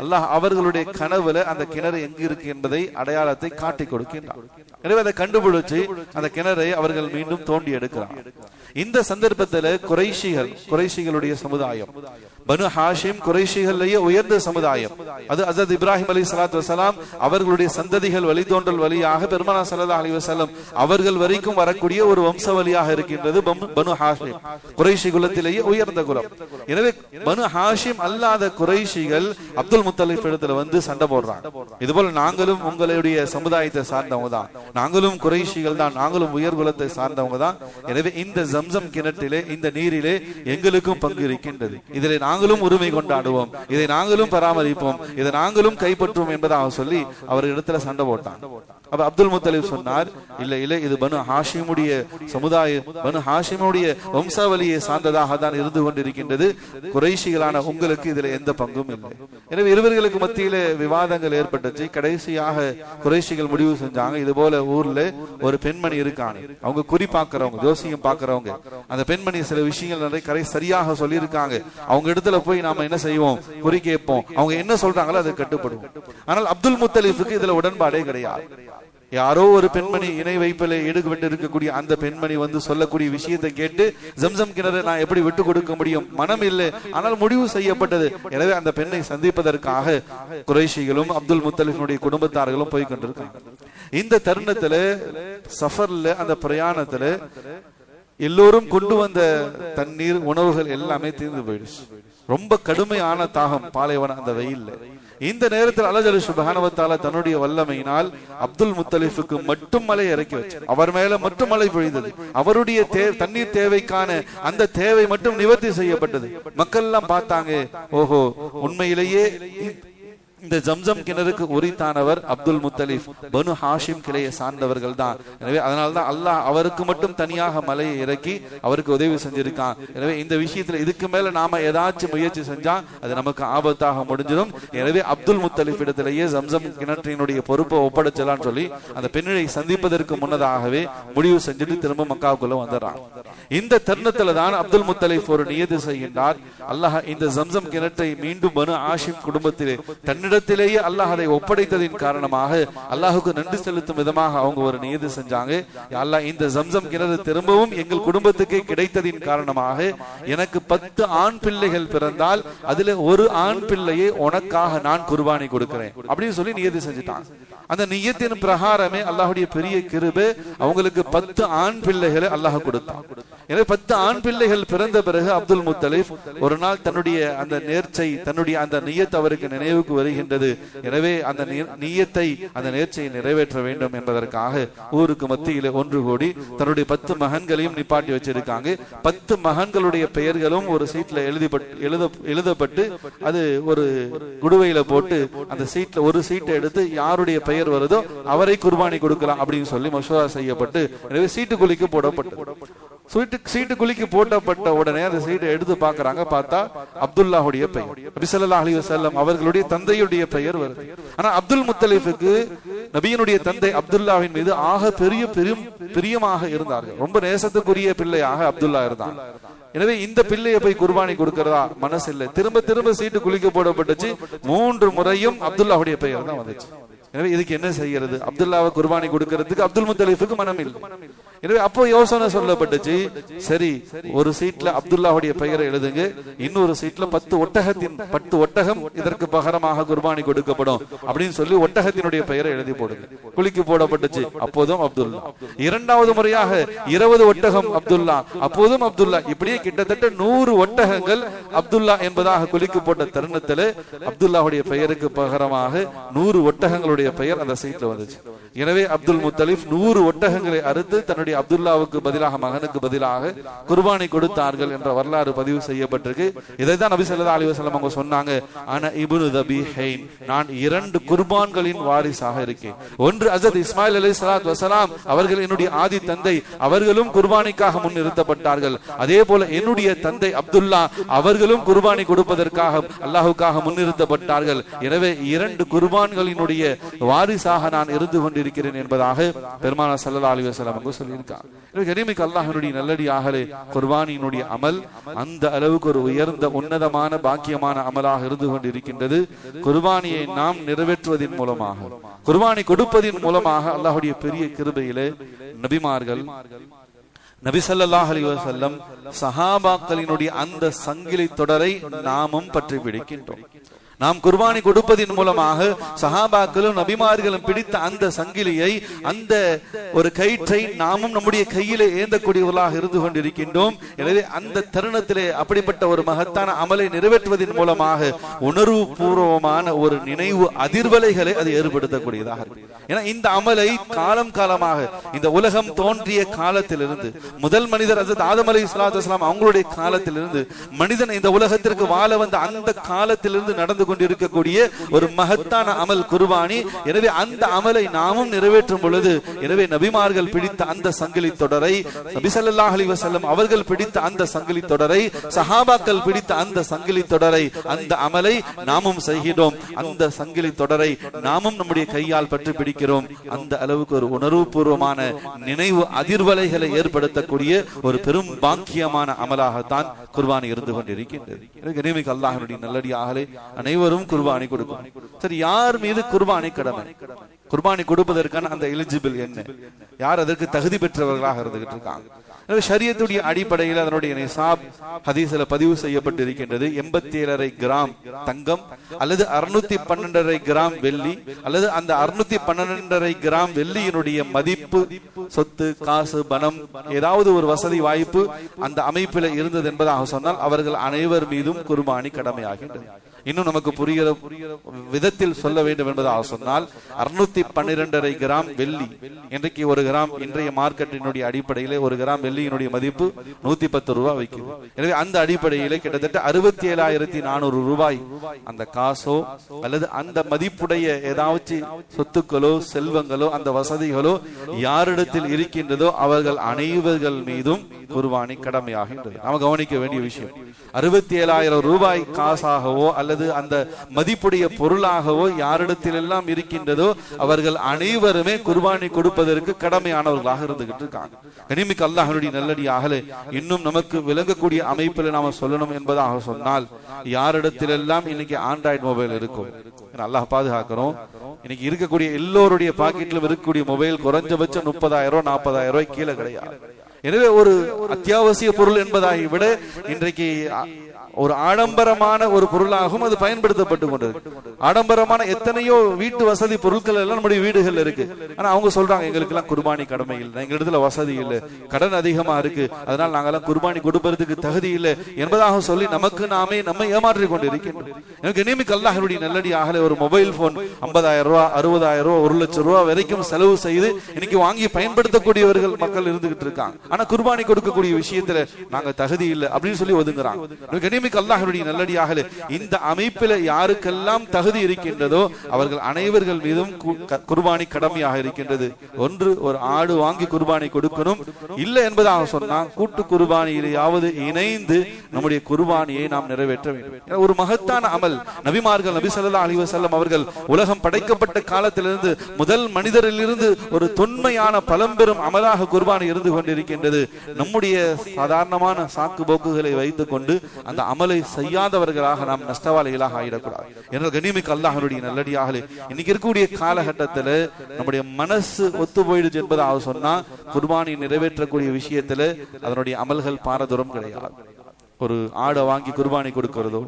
A: அல்லாஹ் அவர்களுடைய கனவுல அந்த கிணறு எங்கு இருக்கு என்பதை அடையாளத்தை காட்டி கொடுக்கின்றார். எனவே அதை கண்டுபிடிச்சு அந்த கிணறை அவர்கள் மீண்டும் தோண்டி எடுக்கிறார். இந்த சந்தர்ப்பத்தில் குறைஷிகளுடைய சமுதாயம், பனு ஹாஷிம் குறைஷிகளிலேயே உயர்ந்த சமுதாயம், அது ஹஜ்ரத் இப்ராஹிம் அலைஹிஸ்ஸலாத்து வஸலாம் அவர்களுடைய சந்ததிகள் வழித்தோன்றல் வழியாக பெருமானார் ஸல்லல்லாஹு அலைஹி வஸல்லம் அவர்கள் வரைக்கும் வரக்கூடிய ஒரு வம்ச வழியாக இருக்கின்றது பனு ஹாஷிம், குறைஷி குலத்திலேயே உயர்ந்த குலம். எனவே பனு ஹாஷிம் அல்லாத குறைஷிகள் அப்துல் முத்தலிப் இடத்துல வந்து சண்டை போடுறாங்க. இதுபோல நாங்களும் உங்களுடைய சமுதாயத்தை சார்ந்தவங்க தான், நாங்களும் குறைஷிகள் தான், நாங்களும் உயர் குலத்தை சார்ந்தவங்க தான். எனவே இந்த ஜம்சம் கிணற்றிலே இந்த நீரிலே எங்களுக்கும் பங்கு இருக்கின்றது, இதிலே நாங்களும் உரிமை கொண்டாடுவோம், இதை நாங்களும் பராமரிப்போம், இதை நாங்களும் கைப்பற்றுவோம் என்பதாக சொல்லி அவர் இடத்துல சண்டை போட்டான். அப்ப அப்துல் முத்தலிப் சொன்னார், இல்ல இல்ல, இது பனு ஹாஷிமுடைய சமுதாய, பனு ஹாஷிமுடைய வம்சாவளியை சார்ந்ததாக தான் இருந்து கொண்டிருக்கின்றது. குறைஷிகளான உங்களுக்கு இதுல எந்த பங்கும் இல்லை. எனவே இருவர்களுக்கு மத்தியில விவாதங்கள் ஏற்பட்டுச்சு. கடைசியாக குறைஷிகள் முடிவு செஞ்சாங்க, இது போல ஊர்ல ஒரு பெண்மணி இருக்காங்க, அவங்க குறி பாக்குறவங்க, ஜோசியம் பாக்குறவங்க. அந்த பெண்மணி சில விஷயங்கள் நிறைய சரியாக சொல்லி இருக்காங்க. அவங்க இடத்துல போய் நாம என்ன செய்வோம், குறி கேட்போம், அவங்க என்ன சொல்றாங்களோ அதை கட்டுப்படுவோம். ஆனால் அப்துல் முத்தலிஃபுக்கு இதுல உடன்பாடே கிடையாது. யாரோ ஒரு பெண்மணி இணை வைப்பில ஈடுபட்டு இருக்கக்கூடிய அந்த பெண்மணி வந்து சொல்லக்கூடிய விஷயத்தை கேட்டு ஜம்சம் கிணறு நான் எப்படி விட்டு கொடுக்க முடியும், மனம் இல்லை. ஆனால் முடிவு செய்யப்பட்டது. எனவே அந்த பெண்ணை சந்திப்பதற்காக குறைஷிகளும் அப்துல் முத்தலிஃபினுடைய குடும்பத்தார்களும் போய் கொண்டிருக்காங்க. இந்த தருணத்துல சஃபர்ல, அந்த பிரயாணத்துல எல்லோரும் கொண்டு வந்த தண்ணீர், உணவுகள் எல்லாமே தீர்ந்து போயிடுச்சு. ரொம்ப கடுமையான தாகம், பாலைவன அந்த வெயில்ல. இந்த நேரத்தில் அல்லாஹ் ஜல்ல சுப்ஹானஹு வ தஆலா தன்னுடைய வல்லமையினால் அப்துல் முத்தலிஃபுக்கு மட்டும் மழை இறக்கி வச்சு, அவர் மேல மட்டும் மழை பொழிந்தது. அவருடைய தண்ணீர் தேவைக்கான அந்த தேவை மட்டும் நிவர்த்தி செய்யப்பட்டது. மக்கள் எல்லாம் பார்த்தாங்க, ஓஹோ, உண்மையிலேயே இந்த ஜம்சம் கிணறுக்கு உரித்தானவர் அப்துல் முத்தலிஃப், பனு ஹாஷிம் கிளையை சார்ந்தவர்கள் தான். எனவே அதனால்தான் அல்லாஹ் அவருக்கு மட்டும் தனியாக மலையை இறக்கி அவருக்கு உதவி செஞ்சிருக்கான். எனவே இந்த விஷயத்துல இதுக்கு மேல நாம ஏதாச்சும் முயற்சி செஞ்சா அது நமக்கு ஆபத்தாக முடிஞ்சிடும். எனவே அப்துல் முத்தலிஃப் இடத்திலேயே ஜம்சம் கிணற்றினுடைய பொறுப்பை ஒப்படைச்சலான்னு சொல்லி அந்த பெண்ணை சந்திப்பதற்கு முன்னதாகவே முடிவு செஞ்சுட்டு திரும்ப மக்காவுக்குள்ள வந்துடுறான். இந்த தருணத்துல தான் அப்துல் முத்தலிஃப் ஒரு நியதி செய்கின்றார், அல்லாஹ் இந்த ஜம்சம் கிணற்றை மீண்டும் பனு ஹாஷிம் குடும்பத்திலே தன்னிடத்திலேயே அல்லாஹ் அதை ஒப்படைத்ததின் காரணமாக அல்லாஹுக்கு நன்றி செலுத்தும் விதமாக அவங்க ஒரு நியதி செஞ்சாங்க. அல்லாஹ் இந்த ஜம்சம் கிணறு திரும்பவும் எங்கள் குடும்பத்துக்கு கிடைத்ததின் காரணமாக எனக்கு 10 ஆண் பிள்ளைகள் பிறந்தால் அதுல ஒரு ஆண் பிள்ளையை உனக்காக நான் குர்பானி கொடுக்கிறேன் அப்படின்னு சொல்லி நியதி செஞ்சுட்டாங்க. அந்த நியத்தின் பிரகாரமே அல்லாஹுடைய பெரிய கிருபை, அவங்களுக்கு 10 ஆண் பிள்ளைகளை அல்லாஹ் கொடுத்தான். எனவே 10 ஆண் பிள்ளைகள் பிறந்த பிறகு அப்துல் முத்தலிஃப் ஒரு நாள் தன்னுடைய அந்த நேர்ச்சை, தன்னுடைய அந்த நியத் அவருக்கு நினைவுக்கு வருகின்றது. எனவே அந்த நியத்தை, அந்த நேர்ச்சையை நிறைவேற்ற வேண்டும் என்பதற்காக ஊருக்கு மத்தியில ஒன்று கூடி தன்னுடைய 10 மகன்களையும் நிப்பாட்டி வச்சிருக்காங்க. 10 மகன்களுடைய பெயர்களும் ஒரு சீட்ல எழுதப்பட்டு அது ஒரு குடுவையில போட்டு அந்த சீட்ல ஒரு சீட்டை எடுத்து யாருடைய பெயர் வருதோ அவரை குர்பானி கொடுக்கலாம் அப்படின்னு சொல்லி மசோதா செய்யப்பட்டு, எனவே சீட்டு குலுக்கி போடப்பட்டது. சீட்டு குலுக்கி போட்டப்பட்ட உடனே அந்த சீட்டை எடுத்து பாக்குறாங்க. பார்த்தா அப்துல்லாஹுடைய பெயர், நபி ஸல்லல்லாஹு அலைஹி வஸல்லம் அவர்களுடைய தந்தையுடைய பெயர் வருது. ஆனா அப்துல் முத்தலிஃபுக்கு நபியினுடைய தந்தை அப்துல்லாவின் மீது ஆக பிரியமாக இருந்தார்கள். ரொம்ப நேசத்துக்குரிய பிள்ளையாக அப்துல்லா இருந்தாங்க. எனவே இந்த பிள்ளையை போய் குர்பானி கொடுக்கிறதா மனசு இல்லை. திரும்ப திரும்ப சீட்டு குலுக்கி போடப்பட்டுச்சு. 3 முறையும் அப்துல்லாஹுடைய பெயர் தான் வந்துச்சு. எனவே இதுக்கு என்ன செய்யறது, அப்துல்லாவை குர்பானி கொடுக்கிறதுக்கு அப்துல் முத்தலிஃபுக்கு மனம் இல்லை. எனவே அப்போ யோசனை சொல்லப்பட்டுச்சு, சரி ஒரு சீட்ல அப்துல்லாவுடைய பெயரை எழுதுங்க, இன்னொரு சீட்ல 10 ஒட்டகம் இதற்கு பகரமாக குர்பானி கொடுக்கப்படும் அப்படின்னு சொல்லி ஒட்டகத்தினுடைய பெயரை எழுதி போடுங்க. குலுக்கி போடப்பட்டுச்சு. அப்போதும் அப்துல்லா. 2வது முறையாக 20 ஒட்டகம் அப்துல்லா, அப்போதும் அப்துல்லா. இப்படியே கிட்டத்தட்ட 100 ஒட்டகங்கள் அப்துல்லா என்பதாக குலுக்கி போட்ட தருணத்துல அப்துல்லாவுடைய பெயருக்கு பகரமாக 100 ஒட்டகங்களுடைய பெயர் அந்த சீட்ல வந்துச்சு. எனவே அப்துல் முத்தலிஃப் 100 ஒட்டகங்களை அறுத்து தன்னுடைய அப்துல்லாவுக்கு பதிலாக, மகனுக்கு பதிலாக குர்பானி கொடுத்தார்கள் என்ற வரலாறு பதிவு செய்யப்பட்டிருக்கு. இதைதான் நபி ஸல்லல்லாஹு அலைஹி வஸல்லம் அவங்க சொன்னாங்க, அன இப்னு தபீஹைன், நான் 2 குர்பான்களின் வாரிசாக இருக்கேன். ஒன்று ஹஜ்ரத் இஸ்மாயில் அலைஹிஸ்ஸலாத்து வஸலாம் அவர்கள் என்னுடைய ஆதி தந்தை, அவர்களும் குர்பானிக்காக முன் நிறுத்தப்பட்டார்கள். அதே போல என்னுடைய தந்தை அப்துல்லா அவர்களும் குர்பானி கொடுப்பதற்காக அல்லாஹ்வுக்காக முன்னிறுத்தப்பட்டார்கள். எனவே 2 குர்பான்களினுடைய வாரிசாக நான் இருந்து கொண்டிருக்கிறேன் என்பதாக பெருமானார் ஸல்லல்லாஹு அலைஹி வஸல்லம் அவங்க சொல்லியிருக்காங்க. கரீமிக்க அல்லாஹ்வுடைய நல்லடியார்களே, குர்பானியினுடைய அமல் அந்த அளவுக்கு ஒரு உயர்ந்த உன்னதமான பாக்கியமான அமலாக இருந்து கொண்டிருக்கின்றது. குர்பானியை நாம் நிறைவேற்றுவதன் மூலமாக, குர்பானி கொடுப்பதின் மூலமாக அல்லாஹ்வுடைய பெரிய கிருபையிலே நபிமார்கள், நபி ஸல்லல்லாஹு அலைஹி வஸல்லம் சஹாபாக்களினுடைய அந்த சங்கிலி தொடரை நாமும் பற்றி பிடிக்கின்றோம். நாம் குர்பானி கொடுப்பதின் மூலமாக சஹாபாக்களும் நபிமார்களும் பிடித்த அந்த சங்கிலியை, அந்த ஒரு கயிற்றை நாமும் நம்முடைய கையிலே ஏந்தக்கூடியவர்களாக இருந்து கொண்டிருக்கின்றோம். எனவே அந்த தருணத்திலே அப்படிப்பட்ட ஒரு மகத்தான அமலை நிறைவேற்றுவதன் மூலமாக உணர்வு பூர்வமான ஒரு நினைவு அதிர்வலைகளை அது ஏற்படுத்தக்கூடியதாக இருக்கு. ஏன்னா இந்த அமலை காலம் காலமாக, இந்த உலகம் தோன்றிய காலத்திலிருந்து, முதல் மனிதர் ஹஜ்ரத் ஆதம் அலைஹிஸ்ஸலாத்து வஸலாம் அவங்களுடைய காலத்திலிருந்து, மனிதன் இந்த உலகத்திற்கு வாழ வந்த அந்த காலத்திலிருந்து நடந்து கொண்டிருக்கக்கூடிய ஒரு மகத்தான அமல் குர்பானி. எனவே அந்த அமலை நாமும் நிறைவேற்றும் பொழுது, எனவே நபிமார்கள் பிடித்த அந்த சங்கிலி தொடரை, நபி ஸல்லல்லாஹு அலைஹி வஸல்லம் அவர்கள் பிடித்த அந்த சங்கிலி தொடரை, சஹாபாக்கள் பிடித்த அந்த சங்கிலி தொடரை, அந்த அமலை நாமும் செய்கிறோம். அந்த சங்கிலி தொடரை நாமும் நம்முடைய கையால் பற்றி பிடிக்கிறோம். அந்த அளவுக்கு ஒரு உணர்வுபூர்வமான நினைவு அதிர்வலைகளை ஏற்படுத்தக்கூடிய ஒரு பெரும் பாக்கியமான அமலாகத்தான் குர்பானி இருந்து கொண்டிருக்கின்றது. கனிமிக்க அல்லாஹ்வுடைய நல்லடியார்களே, அனைவரும் குர்பானி கொடுக்கும். சரி, யார் மீது குர்பானி கடமை? குர்பானி கொடுப்பதற்கான அந்த எலிஜிபிள் என்ன? யார் அதற்கு தகுதி பெற்றவர்களாக இருந்துகிட்டு இருக்காங்க? ஷரியத்துடைய அடிப்படையில் அதனுடைய நிசாப் ஹதீஸ்ல பதிவு செய்யப்பட்டிருக்கின்றது. 87.5 கிராம் தங்கம் அல்லது 612.5 கிராம் வெள்ளி அல்லது அந்த 612.5 கிராம் வெள்ளியினுடைய மதிப்பு, சொத்து, காசு, பணம், ஏதாவது ஒரு வசதி வாய்ப்பு அந்த அமைப்பில் இருந்தது என்பதாக சொன்னால் அவர்கள் அனைவர் மீதும் குர்பானி கடமையாகின்றது. இன்னும் நமக்கு புரிகிற விதத்தில் சொல்ல வேண்டும் என்பதாக சொன்னால் 612.5 கிராம் வெள்ளி, இன்றைக்கு ஒரு கிராம் இன்றைய மார்க்கெட்டினுடைய அடிப்படையிலே ஒரு கிராம் வெள்ளியினுடைய மதிப்பு 110 ரூபாய் வைக்கிறது. எனவே அந்த அடிப்படையிலே கிட்டத்தட்ட 67,400 ரூபாய் அந்த காசோ அல்லது அந்த மதிப்புடைய ஏதாவது சொத்துக்களோ செல்வங்களோ அந்த வசதிகளோ யாரிடத்தில் இருக்கின்றதோ அவர்கள் அனைவர்கள் மீதும் குர்பானி கடமையாகின்றது. நாம கவனிக்க வேண்டிய விஷயம், 67,000 ரூபாய் காசாகவோ அல்லது அந்த மதிப்புடைய பொருளாகவோ யாரிடத்தில் எல்லாம் இருக்கின்றதோ அவர்கள் அனைவருமே குர்பானி கொடுப்பதற்கு கடமையானவர்களாக இருந்துகிட்டு இருக்காங்க. கனிமிக்க அல்லாஹ்வுடைய நல்லடியார்களே, இன்னும் நமக்கு விளங்கக்கூடிய அமைப்பில் நாம சொல்லணும் என்பதாக சொன்னால், யாரிடத்திலெல்லாம் இன்னைக்கு ஆண்ட்ராய்டு மொபைல் இருக்கும், அல்லாஹ் பாதுகாக்கிறோம், இன்னைக்கு இருக்கக்கூடிய எல்லோருடைய பாக்கெட்ல இருக்கக்கூடிய மொபைல் குறைஞ்சபட்சம் 30,000 40,000 ரூபாய் கீழே கிடையாது. எனவே ஒரு அத்தியாவசிய பொருள் என்பதை விட இன்றைக்கு ஒரு ஆடம்பரமான ஒரு பொருளாகவும் அது பயன்படுத்தப்பட்டு கொண்டிருக்கு. ஆடம்பரமான எத்தனையோ வீட்டு வசதி பொருட்கள் எல்லாம் நம்முடைய வீடுகள் இருக்கு. ஆனா அவங்க சொல்றாங்க, எங்களுக்கு எல்லாம் குர்பானி கடமை இல்லை, எங்க இடத்துல வசதி இல்லை, கடன் அதிகமா இருக்கு, அதனால நாங்கெல்லாம் குர்பானி கொடுப்பதற்கு தகுதி இல்லை என்பதாக சொல்லி நமக்கு நாமே நம்மை ஏமாற்றிக் கொண்டிருக்கின்றோம். எனக்கு நியமிக்க அல்லாஹ்வுடைய நல்லடியாக ஒரு மொபைல் போன் 50,000 ரூபாய் 60,000 ரூபாய் 1 லட்சம் ரூபாய் வரைக்கும் செலவு செய்து இன்னைக்கு வாங்கி பயன்படுத்தக்கூடியவர்கள் மக்கள் இருந்துகிட்டு இருக்காங்க. ஆனா குர்பானி கொடுக்கக்கூடிய விஷயத்துல நாங்க தகுதி இல்லை அப்படின்னு சொல்லி ஒதுங்குறாங்க. அல்லாஹ்வுடைய நல்லடியார்களே, இந்த அமைப்பில் யாருக்கெல்லாம் தகுதி இருக்கின்றதோ அவர்கள் அனைவர்கள் மீதும் குர்பானி கடமையாக இருக்கின்றது. ஒன்று, ஒரு ஆடு வாங்கி குர்பானி கொடுக்கணும், இல்லை என்பதாக சொன்னால் கூட்டு குர்பானியிலேயாவது இணைந்து நம்முடைய குர்பானியை நாம் நிறைவேற்ற வேண்டும். ஒரு மகத்தான அமல். நபிமார்கள், நபி ஸல்லல்லாஹு அலைஹி வஸல்லம் அவர்கள் உலகம் படைக்கப்பட்ட காலத்திலிருந்து முதல் மனிதரிலிருந்து ஒரு தொன்மையான பழம்பெரும் அமலாக குர்பானி இருந்து கொண்டிருக்கின்றது. நம்முடைய சாதாரணமான சாக்கு போக்குகளை வைத்துக் கொண்டு அந்த அமலை செய்யாதவர்களாக நாம் நஷ்டவாளிகளாக ஆயிடக்கூடாது. என்ற கண்ணியமிக்க அல்லாஹ்வுடைய நல்லடியார்களே, இன்னைக்கு இருக்கக்கூடிய காலகட்டத்தில் நம்முடைய மனசு ஒத்து போயிடுச்சு என்பதாக சொன்னா குர்பானி நிறைவேற்றக்கூடிய விஷயத்துல அதனுடைய அமல்கள் பாரதூரம் கிடையாது. ஒரு ஆடை வாங்கி குர்பானி கொடுக்கிறதோ,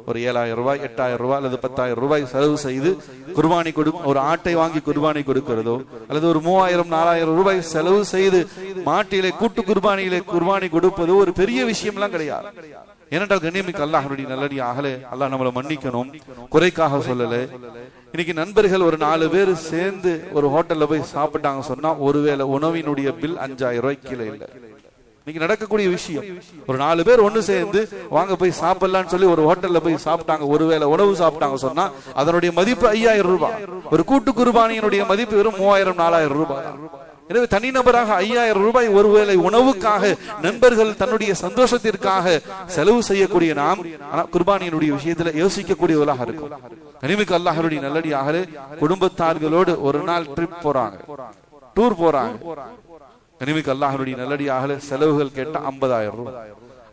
A: ஒரு 7,000 ரூபாய் 8,000 ரூபாய் அல்லது 10,000 ரூபாய் செலவு செய்து குர்பானி ஒரு ஆட்டை வாங்கி குர்பானி கொடுக்கிறதோ அல்லது ஒரு 3,000 4,000 ரூபாய் செலவு செய்து மாட்டிலே கூட்டு குர்பானியிலே குர்பானி கொடுப்பதோ ஒரு பெரிய விஷயம் எல்லாம் கிடையாது. ஏனென்றால் கண்ணியமிக்க அல்லாஹ்வுடைய நல்லடியார்களே, அல்லாஹ் நம்மளை மன்னிக்கணும், குறைக்காக சொல்லல. இன்னைக்கு நண்பர்கள் ஒரு 4 பேர் சேர்ந்து ஒரு ஹோட்டல்ல போய் சாப்பிட்டாங்க சொன்னா ஒருவேளை உணவினுடைய பில் 5,000 ரூபாய் கீழே இல்லை. இன்னைக்கு நடக்கக்கூடிய விஷயம், ஒரு 4 பேர் ஒண்ணு சேர்ந்து வாங்க போய் சாப்பிடலான்னு சொல்லி ஒரு ஹோட்டல்ல போய் சாப்பிட்டாங்க, ஒருவேளை உணவு சாப்பிட்டாங்க சொன்னா அதனுடைய மதிப்பு 5,000 ரூபாய். ஒரு கூட்டு குர்பானியினுடைய மதிப்பு வெறும் 3,000 4,000 ரூபாய். எனவே தனிநபராக 5,000 ரூபாய் ஒருவேளை உணவுக்காக நண்பர்கள் தன்னுடைய சந்தோஷத்திற்காக செலவு செய்யக்கூடிய நாம் குர்பானியினுடைய விஷயத்துல யோசிக்கக்கூடியவர்களாக இருக்கும். கனிமிக்க அல்லாஹ்வுடைய நல்லடியார்களே, குடும்பத்தார்களோடு ஒரு நாள் ட்ரிப் போறாங்க, டூர் போறாங்க. கனிமிக்க அல்லாஹ்வுடைய நல்லடியார்களே, செலவுகள் கேட்டா 50,000 ரூபாய்.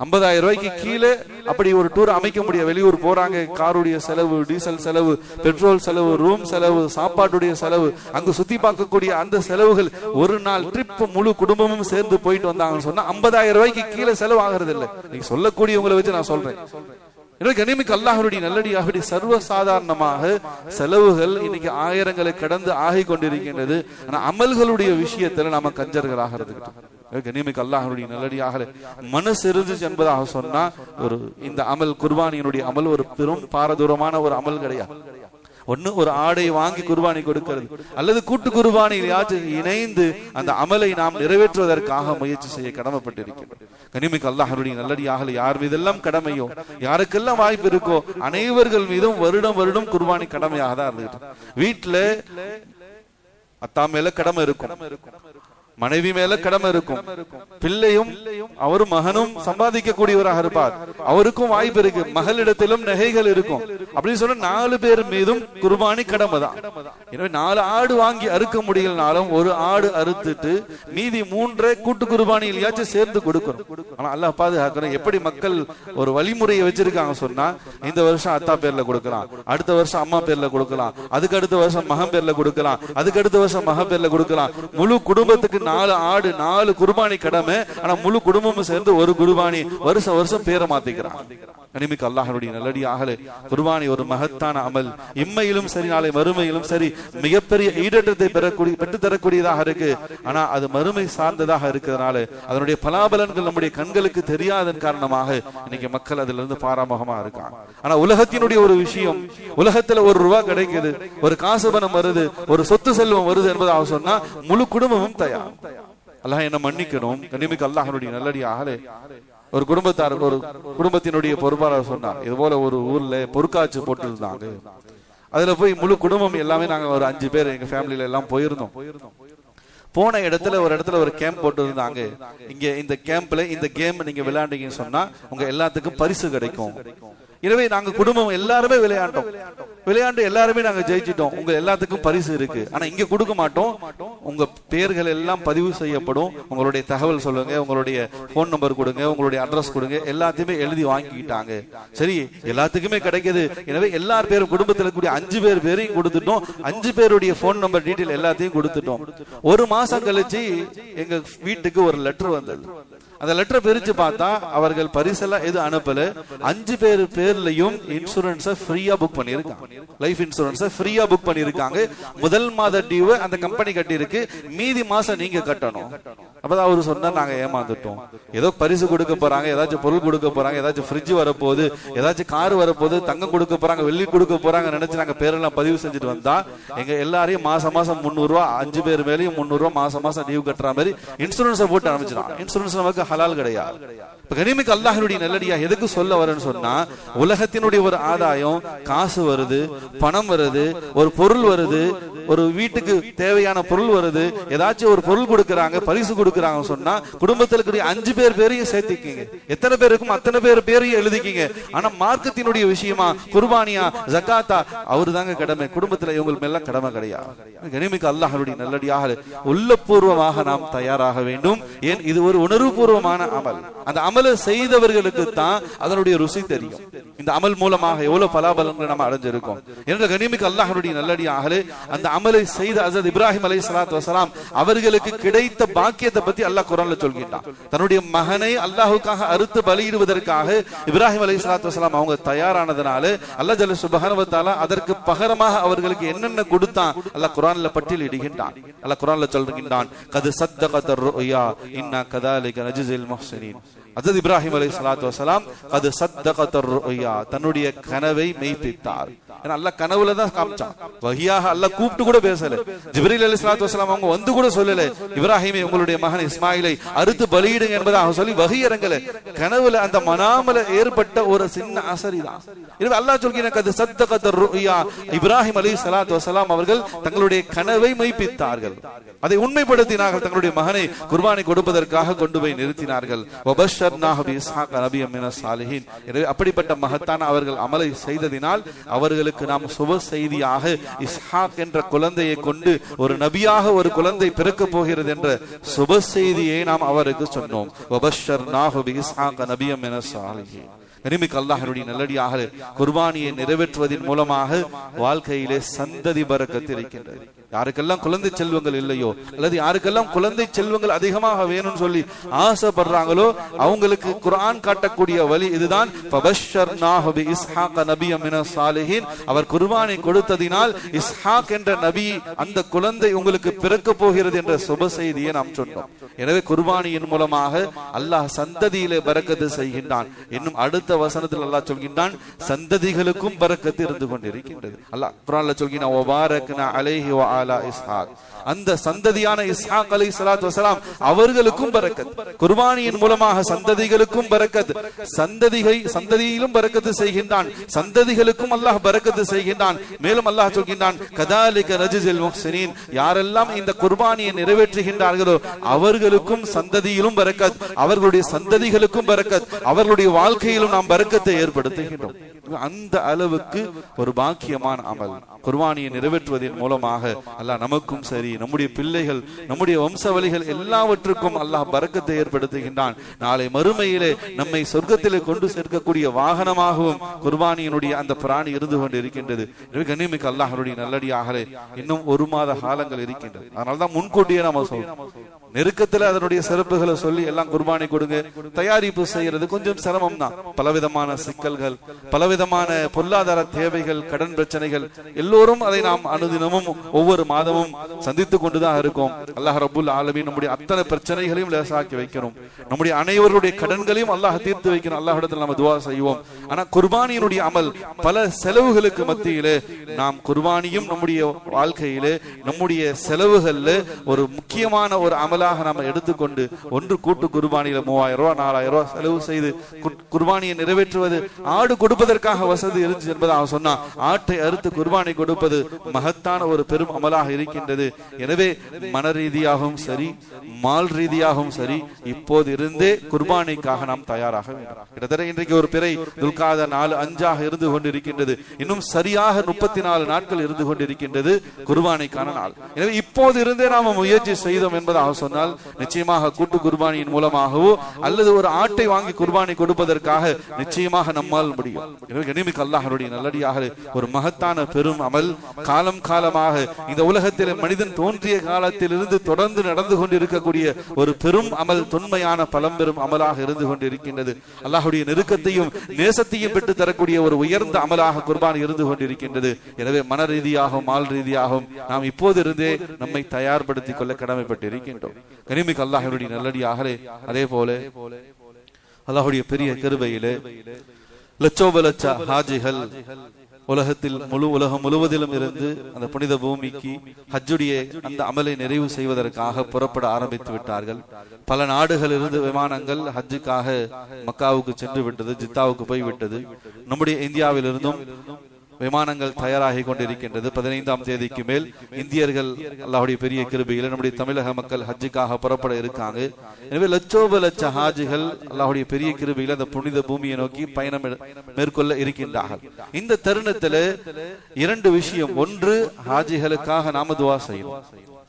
A: 50,000 ரூபாய்க்கு கீழே அப்படி ஒரு டூர் அமைக்க முடியாது. வெளியூர் போறாங்க, காருடைய செலவு, டீசல் செலவு, பெட்ரோல் செலவு, ரூம் செலவு, சாப்பாட்டுடைய செலவு, அங்கு சுத்தி பார்க்கக்கூடிய அந்த செலவுகள், ஒரு நாள் ட்ரிப் முழு குடும்பமும் சேர்ந்து போயிட்டு வந்தாங்கன்னு சொன்னா 50,000 ரூபாய்க்கு கீழே செலவு ஆகிறது இல்லை. நீங்க சொல்லக்கூடியவங்களை வச்சு நான் சொல்றேன். கண்ணியமிக்க அல்லாஹ்வுடைய நல்லடியாகவே சர்வசாதாரணமாக செலவுகள் இன்னைக்கு ஆயிரங்களை கடந்து ஆகி கொண்டிருக்கின்றது. ஆனா அமல்களுடைய விஷயத்துல நாம கஞ்சர்களாக இருந்துகிட்டோம். கண்ணியமிக்க அல்லாஹ்வுடைய நல்லடியாகவே மனசு இருந்துச்சு என்பதாக சொன்னா ஒரு இந்த அமல் குர்பானியினுடைய அமல் ஒரு பெரும் பாரதூரமான ஒரு அமல் கிடையாது. ஒன்னு ஒரு ஆடை வாங்கி குர்பானி கொடுக்கிறது, அல்லது கூட்டு குர்பானியில் இணைந்து அந்த அமலை நாம் நிறைவேற்றுவதற்காக முயற்சி செய்ய கடமைப்பட்டிருக்கிறோம். கனிமிக்கு அல்லாஹ்வுடைய நல்லடியாக யார் மீதெல்லாம் கடமையோ, யாருக்கெல்லாம் வாய்ப்பு இருக்கோ அனைவர்கள் மீதும் வருடம் வருடம் குர்பானி கடமையாக தான் இருந்துட்டு. வீட்டுல அத்தா மேல கடமை இருக்கும், மனைவி மேல கடமை இருக்கும், பிள்ளையும் அவரும் மகனும் சம்பாதிக்க கூடியவராக இருப்பார், அவருக்கும் வாய்ப்பு இருக்கு, மகளிடத்திலும் நகைகள் இருக்கும். அப்படின்னு சொன்னா 4 பேர் மீதும் குர்பானி கடமை தான். எனவே 4 ஆடு வாங்கி அறுக்க முடியலனாலும் ஒரு ஆடு அறுத்துட்டு மீதி 3 கூட்டு குர்பானியிலையாச்சும் சேர்ந்து கொடுக்கணும். ஆனா அல்லாஹ் பாதுகாக்கணும். எப்படி மக்கள் ஒரு வழிமுறையை வச்சிருக்காங்க சொன்னா, இந்த வருஷம் அத்தா பேர்ல கொடுக்கலாம், அடுத்த வருஷம் அம்மா பேர்ல கொடுக்கலாம், அதுக்கு அடுத்த வருஷம் மகன் பேர்ல கொடுக்கலாம், அதுக்கு அடுத்த வருஷம் மகன் பேர்ல கொடுக்கலாம். முழு குடும்பத்துக்கு 4 ஆடு 4 குர்பானி கடமை. ஆனா முழு குடும்பமும் சேர்ந்து ஒரு குர்பானி வருஷம் வருஷம் பேரை மாத்திக்கிறான். கனிமிக்கு அல்லாஹ்வுடைய நல்லடியார்களே, குர்பானி ஒரு மகத்தான அமல். இம்மையிலும் சரி நாளை மறுமையிலும் சரி மிகப்பெரிய ஈடேற்றத்தை பெற்றுத்தரக்கூடியதாக இருக்கு. ஆனா அது மறுமை சார்ந்ததாக இருக்கிறதுனால அதனுடைய பலாபலன்கள் நம்முடைய கண்களுக்கு தெரியாதன் காரணமாக இன்னைக்கு மக்கள் அதுல இருந்து பாராமுகமா இருக்காங்க. ஆனா உலகத்தினுடைய ஒரு விஷயம், உலகத்துல ₹1 கிடைக்குது, ஒரு காசு பணம் வருது, ஒரு சொத்து செல்வம் வருது என்பதாக சொன்னா முழு குடும்பமும் தயார். அல்லாஹ் என்ன மன்னிக்கணும். கனிமிக்கு அல்லாஹ்வுடைய நல்லடியார்களே, ஒரு குடும்பத்தினுடைய பொறுப்பாளர் சொன்னார், இது போல ஒரு ஊர்ல பொறுக்காட்சி போட்டு இருந்தாங்க. அதுல போய் முழு குடும்பம் எல்லாமே நாங்க ஒரு 5 பேர் எங்க ஃபேமிலியில எல்லாம் போயிருந்தோம். போன இடத்துல ஒரு கேம்ப் போட்டு இருந்தாங்க. இங்க இந்த கேம்ப்ல இந்த கேம் நீங்க விளையாண்டீங்கன்னு சொன்னா உங்க எல்லாத்துக்கும் பரிசு கிடைக்கும். எனவே நாங்க குடும்பம் எல்லாருமே விளையாண்டு எல்லாருமே நாங்க ஜெயிச்சிட்டோம், உங்க எல்லாத்துக்கும் பரிசு இருக்கு, ஆனா இங்க கொடுக்க மாட்டோம், உங்க பேர்கள் எல்லாம் பதிவு செய்யப்படும், உங்களுடைய தகவல் சொல்லுங்க, உங்களுடைய போன் நம்பர் கொடுங்க, உங்களுடைய அட்ரஸ் கொடுங்க, எல்லாத்தையுமே எழுதி வாங்கிக்கிட்டாங்க. சரி, எல்லாத்துக்குமே கிடைக்குது. எனவே எல்லார் பேரும் குடும்பத்தில் கூடிய 5 பேரையும் கொடுத்துட்டோம், 5 பேருடைய போன் நம்பர் டீட்டெயில் எல்லாத்தையும் கொடுத்துட்டோம். ஒரு மாசம் கழிச்சு எங்க வீட்டுக்கு ஒரு லெட்டர் வந்தது. அந்த லெட்டரை பிரிச்சு பார்த்தா அவர்கள் பரிசெல்லாம் எது அனுப்பல, 5 பேர்லயும் இன்சூரன்ஸை ஃப்ரீயா புக் பண்ணிருக்காங்க, லைஃப் இன்சூரன்ஸை ஃப்ரீயா புக் பண்ணிருக்காங்க. முதல் மாத டியூ அந்த கம்பெனி கட்டி இருக்கு, மீதி மாசம் நீங்க கட்டணும். அப்பதான் அவரு சொன்னா நாங்க ஏமாந்துட்டோம், ஏதோ பரிசு கொடுக்க போறாங்க, ஏதாச்சும் பொருள் கொடுக்க போறாங்க, ஏதாச்சும் ஃப்ரிட்ஜ் வரப்போகுது, ஏதாச்சும் கார் வரப்போகுது, தங்கம் கொடுக்க போறாங்க, வெள்ளி கொடுக்க போறாங்க நினைச்சு நாங்க பேரெல்லாம் பதிவு செஞ்சுட்டு வந்தா எங்க எல்லாரையும் மாசம் ₹300, 5 பேர் மேலேயும் ₹300 மாசம் டியூ கட்டுற மாதிரி இன்சூரன்ஸை போட்டு ஆரம்பிச்சிடான். இன்சூரன்ஸ் நமக்கு ஹலால் கிடையாது. கனிமிக்கு அல்லாஹ்வுடைய நல்லடியா எதுக்கு சொல்ல வரேன்னு சொன்னா, உலகத்தினுடைய ஒரு ஆதாயம், காசு வருது, பணம் வருது, ஒரு பொருள் வருது, ஒரு வீட்டுக்கு தேவையான பொருள் வருது, ஏதாச்சும் ஒரு பொருள் கொடுக்கறாங்க, பரிசு கொடுக்கறாங்க சொன்னா குடும்பத்திற்கு 5 பேரையும் சேர்த்திக்கீங்க, எத்தனை பேருக்கும் அத்தனை பேரையும் எழுதிக்கீங்க. ஆனா மார்க்கத்தினுடைய விஷயமா, குர்பானியா, ஜகாத்தா, அவரு தாங்க கடமை, குடும்பத்துல இவங்களுக்கு மேல கடமை கிடையாது. கனிமிக்கு அல்லாஹ்வுடைய நல்லடியாக உள்ளபூர்வமாக நாம் தயாராக வேண்டும். ஏன், இது ஒரு உணர்வுபூர்வமான அமல். அந்த அமலை செய்தவர்களுக்கு தான் அதனுடைய ருசி தெரியும். இந்த அமல் மூலமாக எவ்வளவு பலாபலன்களை நம்ம அடைஞ்சிருக்கோம். என்ற கனிமிக்கு அல்லாஹ்வுடைய நல்லடியாகலே அந்த அமலை செய்த ஹஜ்ரத் இப்ராஹிம் அலைஹிஸ்ஸலாத்து வஸலாம் அவர்களுக்கு கிடைத்த பாக்கியத்தை பத்தி அல்லாஹ் குர்ஆன்ல சொல்கிறான். தன்னுடைய மகனை அல்லாஹ்வுக்காக அறுத்து பலியிடுவதற்காக இப்ராஹிம் அலைஹிஸ்ஸலாத்து வஸலாம் அவங்க தயாரானதனால அல்லாஹ் ஜல்ல சுப்ஹானஹு வ தஆலா அதற்கு பகரமாக அவர்களுக்கு என்னென்ன கொடுத்தான் அல்லாஹ் குர்ஆன்ல பட்டியலிடுகின்றான். அல்லாஹ் குர்ஆன்ல சொல்கிறான், கத் சத்தகத் ருயா இன்னா கதாலிக நஜ்ஸில் முஹ்ஸினீன். ஹஜ்ரத் இப்ராஹிம் அலைஹிஸ்ஸலாத்து வஸலாம் கத் சத்தகத் ருயா, தன்னுடைய கனவை மெய்ப்பித்தார். ஏன்னா அல்லாஹ் கனவுல தான் காமிச்சான், வஹியாக அல்லாஹ் கூப்பிட்டு கூட பேசல. ஜிப்ரீல் அலைஹிஸ்ஸலாத்து வஸலாம் அவங்க வந்து கூட சொல்லல, இப்ராஹிமே உங்களுடைய மகன் இஸ்மாயிலை அறுத்து பலியிடுங்க என்பதாக சொல்லி வஹி இறங்கல. கனவுல அந்த மனாமல ஏற்பட்ட ஒரு சின்ன அசரி தான். எனவே அல்லாஹ் சொல்கிறான், கத் சத்தகத் ருயா, இப்ராஹிம் அலைஹிஸ்ஸலாத்து வஸலாம் அவர்கள் தங்களுடைய கனவை மெய்ப்பித்தார்கள், அதை உண்மைப்படுத்தினார்கள், தங்களுடைய மகனை குர்பானி கொடுப்பதற்காக கொண்டு போய் நிறுத்தினார்கள். வபஷர்னாஹு பிஇஸ்ஹாக நபிய்யம் மினஸ் சாலிஹீன். எனவே அப்படிப்பட்ட மகத்தான அவர்கள் அமலை செய்ததினால் அவர்களுக்கு நாம் சுப செய்தியாக இஸ்ஹாக் என்ற குழந்தையை கொண்டு ஒரு நபியாக ஒரு குழந்தை பிறக்க போகிறது என்ற சுப செய்தியை நாம் அவருக்கு சொன்னோம். வபஷர்னாஹு பிஇஸ்ஹாக நபிய்யம் மினஸ் சாலிஹீன். கனிமிக்கு அல்லாஹ்வுடைய நல்லடியாக குர்பானியை நிறைவேற்றுவதன் மூலமாக வாழ்க்கையிலே சந்ததி பரக்கத் இருக்கின்றது. யாருக்கெல்லாம் குழந்தை செல்வங்கள் இல்லையோ அல்லது யாருக்கெல்லாம் குழந்தை செல்வங்கள் அதிகமாக வேணும்னு சொல்லி ஆசைப்படுறாங்களோ அவங்களுக்கு குர்ஆன் காட்டக்கூடிய வழி இதுதான். அவர் குர்பானை கொடுத்ததினால் இஸ்ஹாக் என்ற நபி அந்த குழந்தை உங்களுக்கு பிறக்க போகிறது என்ற சுப செய்தியை நாம் சொன்னோம். எனவே குர்பானியின் மூலமாக அல்லாஹ் சந்ததியிலே பரக்கத்து செய்கின்றான். இன்னும் அடுத்த வசனத்தில் அல்லாஹ் சொல்கின்றான் சந்ததிகளுக்கும் பரக்கத்து இருந்து கொண்டிருக்கின்றது. அல்லாஹ் குர்ஆன்ல சொல்கிறான் வபாரக்னா அலைஹி வ அலா இஸ்ஹாக், அந்த சந்ததியான இஸ்ஹாக் அலைஹிஸ்ஸலாத்து வஸலாம் அவர்களுக்கும் பரக்கத். குர்பானியின் மூலமாக சந்ததிகளுக்கும் பரக்கத், சந்ததியிலும் பரக்கத்து செய்கின்றான், சந்ததிகளுக்கும் அல்லாஹ் பரக்கத்து செய்கின்றான். மேலும் அல்லாஹ் சொல்கின்றான் கதாலிக நஜ்ஸில் முஹ்ஸினீன், யாரெல்லாம் இந்த குர்பானியை நிறைவேற்றுகின்றார்களோ அவர்களுக்கும் சந்ததியிலும் பரக்கத், அவர்களுடைய சந்ததிகளுக்கும் பரக்கத், அவர்களுடைய வாழ்க்கையிலும் நாம் பரக்கத்தை ஏற்படுத்துகின்றோம். அந்த அளவுக்கு ஒரு பாக்கியமான அமல் குர்பானியை நிறைவேற்றுவதன் மூலமாக அல்லாஹ் நமக்கும் சரி நம்முடைய பிள்ளைகள் நம்முடைய வம்சவழிகள் எல்லாவற்றுக்கும் அல்லாஹ் பரக்கத்தை ஏற்படுத்துகின்றான். நாளை மறுமையிலே நம்மை சொர்க்கத்திலே கொண்டு சேர்க்கக்கூடிய வாகனமாகவும் குர்பானியினுடைய அந்த பிராணி இருந்து கொண்டு இருக்கின்றது. கண்ணியமிக்க அல்லாஹ்வுடைய நல்லடியார்களே, இன்னும் 1 மாத காலங்கள் இருக்கின்றது. அதனால்தான் முன்கூட்டியே நம்ம சொல்றோம். நெருக்கத்துல அதனுடைய சிறப்புகளை சொல்லி எல்லாம் குர்பானி கொடுங்க, தயாரிப்பு செய்யறது கொஞ்சம் சிரமம் தான். பலவிதமான சிக்கல்கள், பலவிதமான பொருளாதார தேவைகள், கடன் பிரச்சனைகள், எல்லோரும் அதை நாம் அனுதினமும் ஒவ்வொரு மாதமும் சந்தித்துக் கொண்டுதான் இருக்கோம். அல்லாஹ் ரப்புல் ஆலமீன் நம்முடைய அத்தனை பிரச்சனைகளையும் லேசாக்கி வைக்கணும், நம்முடைய அனைவருடைய கடன்களையும் அல்லாஹ் தீர்த்து வைக்கணும். அல்லாஹ்விடத்தில் நம்ம துஆ செய்வோம். ஆனா குர்பானியினுடைய அமல் பல செலவுகளுக்கு மத்தியிலே நாம் குர்பானியும் நம்முடைய வாழ்க்கையிலே நம்முடைய செலவுகள்ல ஒரு முக்கியமான ஒரு அமல் நாம எடுத்துக்கொண்டு ஒன்று கூட்டு குர்பானியில 3000 ரூபாய் 4000 ரூபாய் செலவு செய்து குர்பானியை நிறைவேற்றுவது. ஆடு கொடுப்பதற்காக வசதி இருந்துச்சு என்பதை அவன் சொன்னான். ஆட்டை அறுத்து குர்பானி கொடுப்பது மகத்தான ஒரு பெரும் அமலாக இருக்கின்றது. எனவே மன ரீதியாகவும் சரி மால் ரீதியாகவும் சரி இப்போது இருந்தே குர்பானிக்காக நாம் தயாராக வேண்டும். கிட்டத்தட்ட இன்றைக்கு ஒரு பிறை துல்காத 4-5 இருந்து கொண்டிருக்கின்றது. இன்னும் சரியாக 34 நாட்கள் இருந்து கொண்டிருக்கின்றது குர்பானிக்கான நாள். எனவே இப்போது இருந்தே நாம முயற்சி செய்தோம் என்பதாக சொன்னால் நிச்சயமாக கூட்டு குர்பானியின் மூலமாகவோ அல்லது ஒரு ஆட்டை வாங்கி குர்பானி கொடுப்பதற்காக நிச்சயமாக நம்மால் முடியும். எனவே கண்ணியமிக்க அல்லாஹ்வுடைய நல்லடியார்களே, ஒரு மகத்தான பெரும் அமல் காலம் காலமாக இந்த உலகத்தில் மனிதன் தோன்றிய காலத்திலிருந்து தொடர்ந்து நடந்து கொண்டிருக்கக்கூடிய ஒரு பெரும் அமல், தொன்மையான பழம்பெரும் அமலாக இருந்து கொண்டிருக்கின்றது. அல்லாஹ்வுடைய நெருக்கத்தையும் நேசத்தையும் பெற்று தரக்கூடிய ஒரு உயர்ந்த அமலாக குர்பானி இருந்து கொண்டிருக்கின்றது. எனவே மன ரீதியாகவும் மால் ரீதியாகவும் நாம் இப்போது இருந்தே நம்மை தயார்படுத்திக் கொள்ள கடமைப்பட்டு இருக்கின்றோம். கனிமிக்க அல்லாஹ்வுடைய நல்லடியார்களே, அதே போல அல்லாஹ்வுடைய பெரிய கிருபையிலே லட்சோப லட்ச ஹாஜிகள் உலகத்தில் உலகம் முழுவதிலும் இருந்து அந்த புனித பூமிக்கு ஹஜ்ஜுடைய அந்த அமலை நிறைவு செய்வதற்காக புறப்பட ஆரம்பித்து விட்டார்கள். பல நாடுகளில் இருந்து விமானங்கள் ஹஜ்ஜுக்காக மக்காவுக்கு சென்று விட்டது, ஜித்தாவுக்கு போய்விட்டது. நம்முடைய இந்தியாவில் இருந்தும் விமானங்கள் தயாராகி கொண்டிருக்கின்றது. 15ஆம் தேதிக்கு மேல் இந்தியர்கள் அல்லாஹ்வுடைய பெரிய கிருபையில நம்முடைய தமிழக மக்கள் ஹஜ்ஜுக்காக புறப்பட இருக்காங்க. எனவே லட்சோப லட்ச ஹாஜிகள் அல்லாஹ்வுடைய பெரிய கிருபையில அந்த புனித பூமியை நோக்கி பயணம் மேற்கொள்ள இருக்கின்றார்கள். இந்த தருணத்துல 2 விஷயம். ஒன்று, ஹாஜிகளுக்காக நாம துஆ செய்யணும்.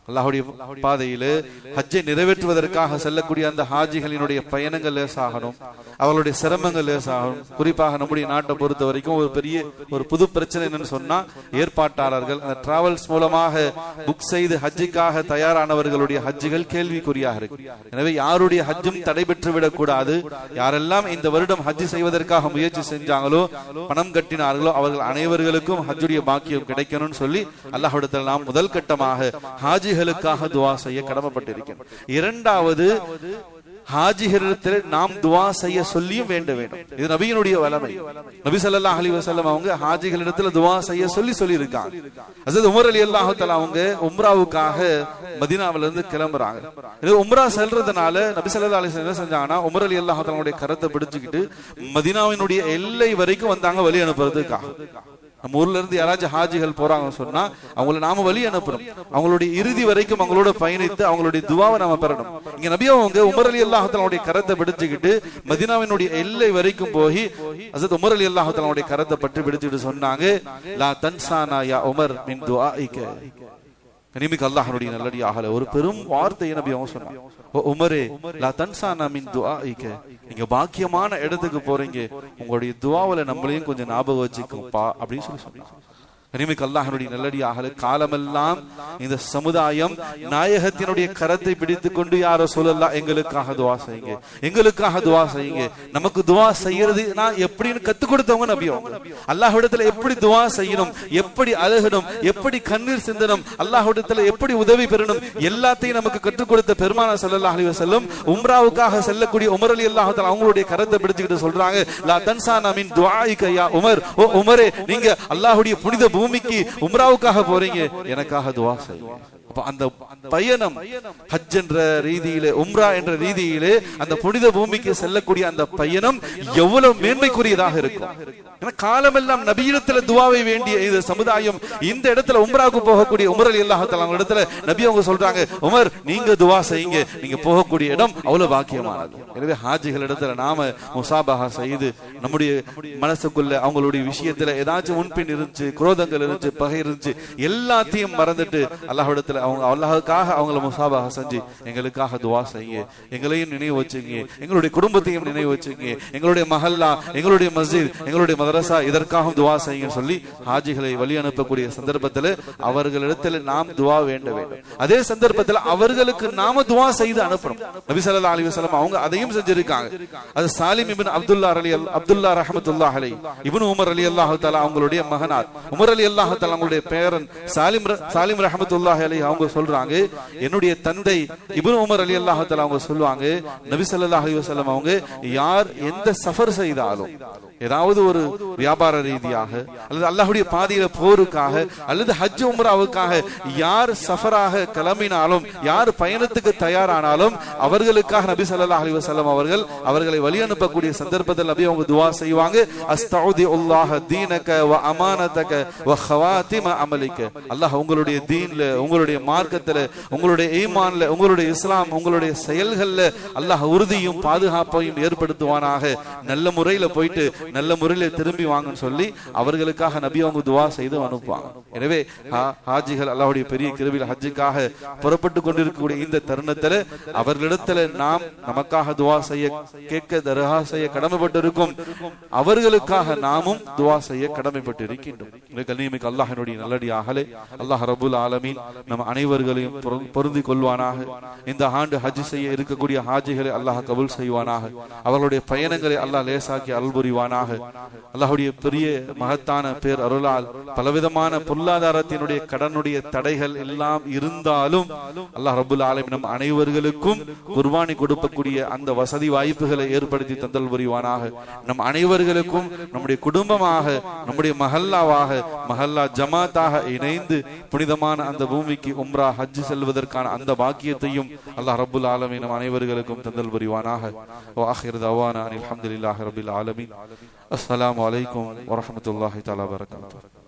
A: அல்லாஹ்வுடைய பாதையிலே ஹஜ்ஜை நிறைவேற்றுவதற்காக செல்லக்கூடிய அந்த ஹாஜிகளினுடைய பயணங்கள் லேசாகணும், அவர்களுடைய சிரமங்கள் லேசாகணும். குறிப்பாக நம்முடைய நாட்டை பொறுத்த வரைக்கும் ஒரு பெரிய ஒரு புது பிரச்சனை என்னன்னு சொன்னா, ஏற்பாட்டாளர்கள் அந்த டிராவல்ஸ் மூலமாக புக் செய்து ஹஜ்ஜுக்காக தயாரானவர்களுடைய ஹஜ்ஜுகள் கேள்விக்குறியாக இருக்கு. எனவே யாருடைய ஹஜ்ஜும் தடைபெற்று விடக்கூடாது. யாரெல்லாம் இந்த வருடம் ஹஜ்ஜு செய்வதற்காக முயற்சி செஞ்சாங்களோ, பணம் கட்டினார்களோ, அவர்கள் அனைவர்களுக்கும் ஹஜ்ஜுடைய பாக்கியம் கிடைக்கணும்னு சொல்லி அல்லாஹ்விடத்தில் நாம் முதல் கட்டமாக ஹாஜி ஹாஜிகளுக்காக துஆ செய்ய கடமைப்பட்டிருக்கிறோம். இரண்டாவது, ஹாஜிகளிடத்தில் நாம் துஆ செய்ய சொல்லியும் வேண்ட வேண்டும். இது நபியினுடைய வளமை. நபி ஸல்லல்லாஹு அலைஹி வஸல்லம் அவங்க ஹாஜிகளிடத்தில் துஆ செய்ய சொல்லி இருக்காங்க. ஹஜ்ரத் உமர் ரலியல்லாஹு தஆலா அவங்க உம்ராவுக்காக மதீனாவில இருந்து கிளம்புறாங்க. இது உம்ரா செல்றதுனால நபி ஸல்லல்லாஹு அலைஹி வஸல்லம் என்ன செஞ்சாங்கன்னா, உமர் ரலியல்லாஹு தஆலாவுடைய கரத்தை பிடிச்சுக்கிட்டு மதீனாவினுடைய எல்லை வரைக்கும் வந்தாங்க வழி அனுப்புறதுக்காக. நம்ம ஊர்ல இருந்து யாராச்சும் ஹாஜிகள் போறாங்கன்னு சொன்னா அவங்கள நாம வழி அனுப்புறோம். அவங்களுடைய இறுதி வரைக்கும் அவங்களோட பயணித்து அவங்களுடைய துவாவை நாம பெறணும். இங்க நபி அவங்க உமர் ரலியல்லாஹு தஆலாவுடைய கரத்தை பிடிச்சுக்கிட்டு மதீனாவினுடைய எல்லை வரைக்கும் போய் ஹஜ்ரத் உமர் ரலியல்லாஹு தஆலாவுடைய கரத்தை பற்றி பிடிச்சிட்டு சொன்னாங்க, லா தன்சானா யா உமர் மின் துஆஇக. கனிமிக்க அல்லாஹ்வுடைய நல்லடியார்களே, ஒரு பெரும் வார்த்தையை நபி அவங்க சொன்னாங்க, ஓ உமரே, லா தன்சானா மின் துஆஇக. நீங்க பாக்கியமான இடத்துக்கு போறீங்க, உங்களுடைய துஆவுல நம்மளையும் கொஞ்சம் ஞாபகம் வச்சுக்கோப்பா அப்படின்னு சொல்லி சொன்னாங்க. கனிமிக்கு அல்லாஹ்வுடைய நல்லடியார்களே, காலமெல்லாம் இந்த சமுதாயம் நாயகத்தினுடைய கரத்தை பிடித்துக் கொண்டு யா ரசூலல்லாஹ் எங்களுக்காக துஆ செய்யுங்க, எங்களுக்காக துஆ செய்யுங்க. நமக்கு துஆ செய்யறது நான் எப்படின்னு கத்து கொடுத்தவங்க நபி அவங்க. அல்லாஹ்விடத்துல எப்படி துஆ செய்யணும், எப்படி அழுகணும், எப்படி கண்ணீர் சிந்தணும், அல்லாஹ்விடத்துல எப்படி உதவி பெறணும், எல்லாத்தையும் நமக்கு கற்றுக் கொடுத்த பெருமானார் ஸல்லல்லாஹு அலைஹி வஸல்லம் உம்ராவுக்காக செல்லக்கூடிய உமர் ரலியல்லாஹு தஆலா அவங்களுடைய கரத்தை பிடிச்சுக்கிட்டு சொல்றாங்க, லா தன்சானா மின் துஆஇக யா உமர், ஓ உமரே, நீங்க அல்லாஹ்வுடைய புனித பூமிக்கு உம்ராவுக்காக போறீங்க, எனக்காக துஆ செய்யுங்க. அப்ப அந்த பயணம் ஹஜ் என்ற ரீதியிலே, உம்ரா என்ற ரீதியிலே அந்த புனித பூமிக்கு செல்லக்கூடிய அந்த பயணம் எவ்வளவு மேன்மைக்குரியதாக இருக்கும். காலமெல்லாம் நபியிடத்துல துஆவை வேண்டிய இந்த சமுதாயம் இந்த இடத்துல உம்ராவுக்கு போகக்கூடிய உமர் ரலியல்லாஹு தஆலா இடத்துல நபி அவங்க சொல்றாங்க, உமர் நீங்க துஆ செய்யுங்க, நீங்க போகக்கூடிய இடம் அவ்வளவு பாக்கியமானது. எனவே ஹாஜிகள் இடத்துல நாம முசாபஹா செய்து நம்முடைய மனசுக்குள்ள அவங்களுடைய விஷயத்துல ஏதாச்சும் முன்பின் இருந்துச்சு, குரோதங்கள் இருந்துச்சு, பகை இருந்துச்சு, எல்லாத்தையும் மறந்துட்டு அல்லாஹ்விடத்துல அவங்க அல்லாஹ்வுக்காக அவங்கள முசாபஹா செஞ்சு எங்களுக்காக துஆ செய்யுங்க, எங்களையும் நினைவு வச்சுங்க, எங்களுடைய குடும்பத்தையும் நினைவு வச்சுங்க, எங்களுடைய மஹல்லா, எங்களுடைய மஸ்ஜித், எங்களுடைய மதரசா இதற்காக துஆ செய்யுங்கன்னு சொல்லி ஹாஜிகளை வழி அனுப்பக்கூடிய சந்தர்ப்பத்தில் அவர்களிடத்தில் நாம் துஆ வேண்ட வேண்டும். அதே சந்தர்ப்பத்தில் அவர்களுக்கு நாம துஆ செய்து அனுப்பணும். நபி ஸல்லல்லாஹு அலைஹி வஸல்லம் அவங்க அதையும் செஞ்சிருக்காங்க. அது சாலிம் இப்னு அப்துல்லா ரஹ்மத்துல்லாஹி அலைஹி இப்னு உமர் ரலியல்லாஹு தஆலா அவங்களுடைய மகனார். உமர் ரலியல்லாஹு தஆலா அவங்களுடைய பேரன் சாலிம் ரஹ்மத்துல்லாஹி அலைஹி அவங்க சொல்றாங்க, என்னுடைய தந்தை இப்னு உமர் ரலியல்லாஹு தஆலா அவங்க சொல்வாங்க, நபி ஸல்லல்லாஹு அலைஹி வஸல்லம் அவங்க யார் எந்த சஃபர் செய்தாலும், ஏதாவது ஒரு வியாபார ரீதியாக அல்லது அல்லாஹ்வுடைய பாதையில போருக்காக அல்லது ஹஜ் உம்ராவுக்காக யார் சஃபராக கிளம்பினாலும், யார் பயணத்துக்கு தயாரானாலும் அவர்களுக்காக நபி ஸல்லல்லாஹு அலைஹி வஸல்லம் அவர்களை வழி அனுப்பக்கூடிய சந்தர்ப்பத்தில் நபி அவங்க துஆ செய்வாங்க, அஸ்தௌதிஉல்லாஹ தீனக வ அமானதக வ ஹவாத்திம அமலிக. அல்லாஹ் உங்களுடைய தீன்ல, உங்களுடைய மார்க்கத்துல, உங்களுடைய ஈமான்ல, உங்களுடைய இஸ்லாம், உங்களுடைய செயல்கள்ல அல்லாஹ் உறுதியும் பாதுகாப்பையும் ஏற்படுத்துவானாக. நல்ல முறையில போயிட்டு நல்ல முறையில திரும்பி வாங்கன்னு சொல்லி அவர்களுக்காக நபி அவங்க துஆ செய்து அனுப்புவாங்க. எனவே ஹாஜிகள் அல்லாஹ்வுடைய பெரிய கிருபையில் ஹஜ்ஜுக்காக புறப்பட்டு கொண்டிருக்கக்கூடிய இந்த தருணத்துல அவர்களிடத்துல நாம் நமக்காக துஆ செய்ய, கேட்க, தர்ஹா செய்ய கடமைப்பட்டிருக்கும். அவர்களுக்காக நாமும் துஆ செய்ய கடமைப்பட்டு இருக்கின்றோம். கண்ணியமிக்க அல்லாஹ்வினுடைய நல்லடியார்களே, அல்லாஹ் ரப்புல் ஆலமீன் நம் அனைவர்களையும் பொருந்தி கொள்வானாக. இந்த ஆண்டு ஹஜ் செய்ய இருக்கக்கூடிய ஹாஜிகளை அல்லாஹ் கபூல் செய்வானாக. அவர்களுடைய பயணங்களை அல்லாஹ் லேசாக்கி அருள் புரிவானாக. அல்லாஹ்வுடைய பெரிய மகத்தான பேர் அருளால் பலவிதமான பொருளாதாரத்தினுடைய கடனுடைய தடைகள் எல்லாம் இருந்தாலும் அல்லாஹ் ரப்புல் ஆலமீன் நம் அனைவர்களுக்கும் குர்பானி கொடுக்கக்கூடிய அந்த வசதி வாய்ப்புகளை ஏற்படுத்தி தந்தல் புரிவானாக. நம் அனைவர்களுக்கும் நம்முடைய குடும்பமாக, நம்முடைய மஹல்லாவாக, மஹல்லா ஜமாத்தாக இணைந்து புனிதமான அந்த பூமிக்கு உம்ரா ஹஜ் செல்வதற்கான அந்த பாக்கியத்தையும் அல்லாஹ் ரப்புல் ஆலமீன் நம் அனைவர்களுக்கும் தந்தல் புரிவானாக. வ ஆகிரு தஅவானா அல்ஹம்துலில்லாஹி ரப்பில் ஆலமீன். அஸ்ஸலாமு அலைக்கும் வரஹ்மத்துல்லாஹி தஆலா வபரகாத்துஹு.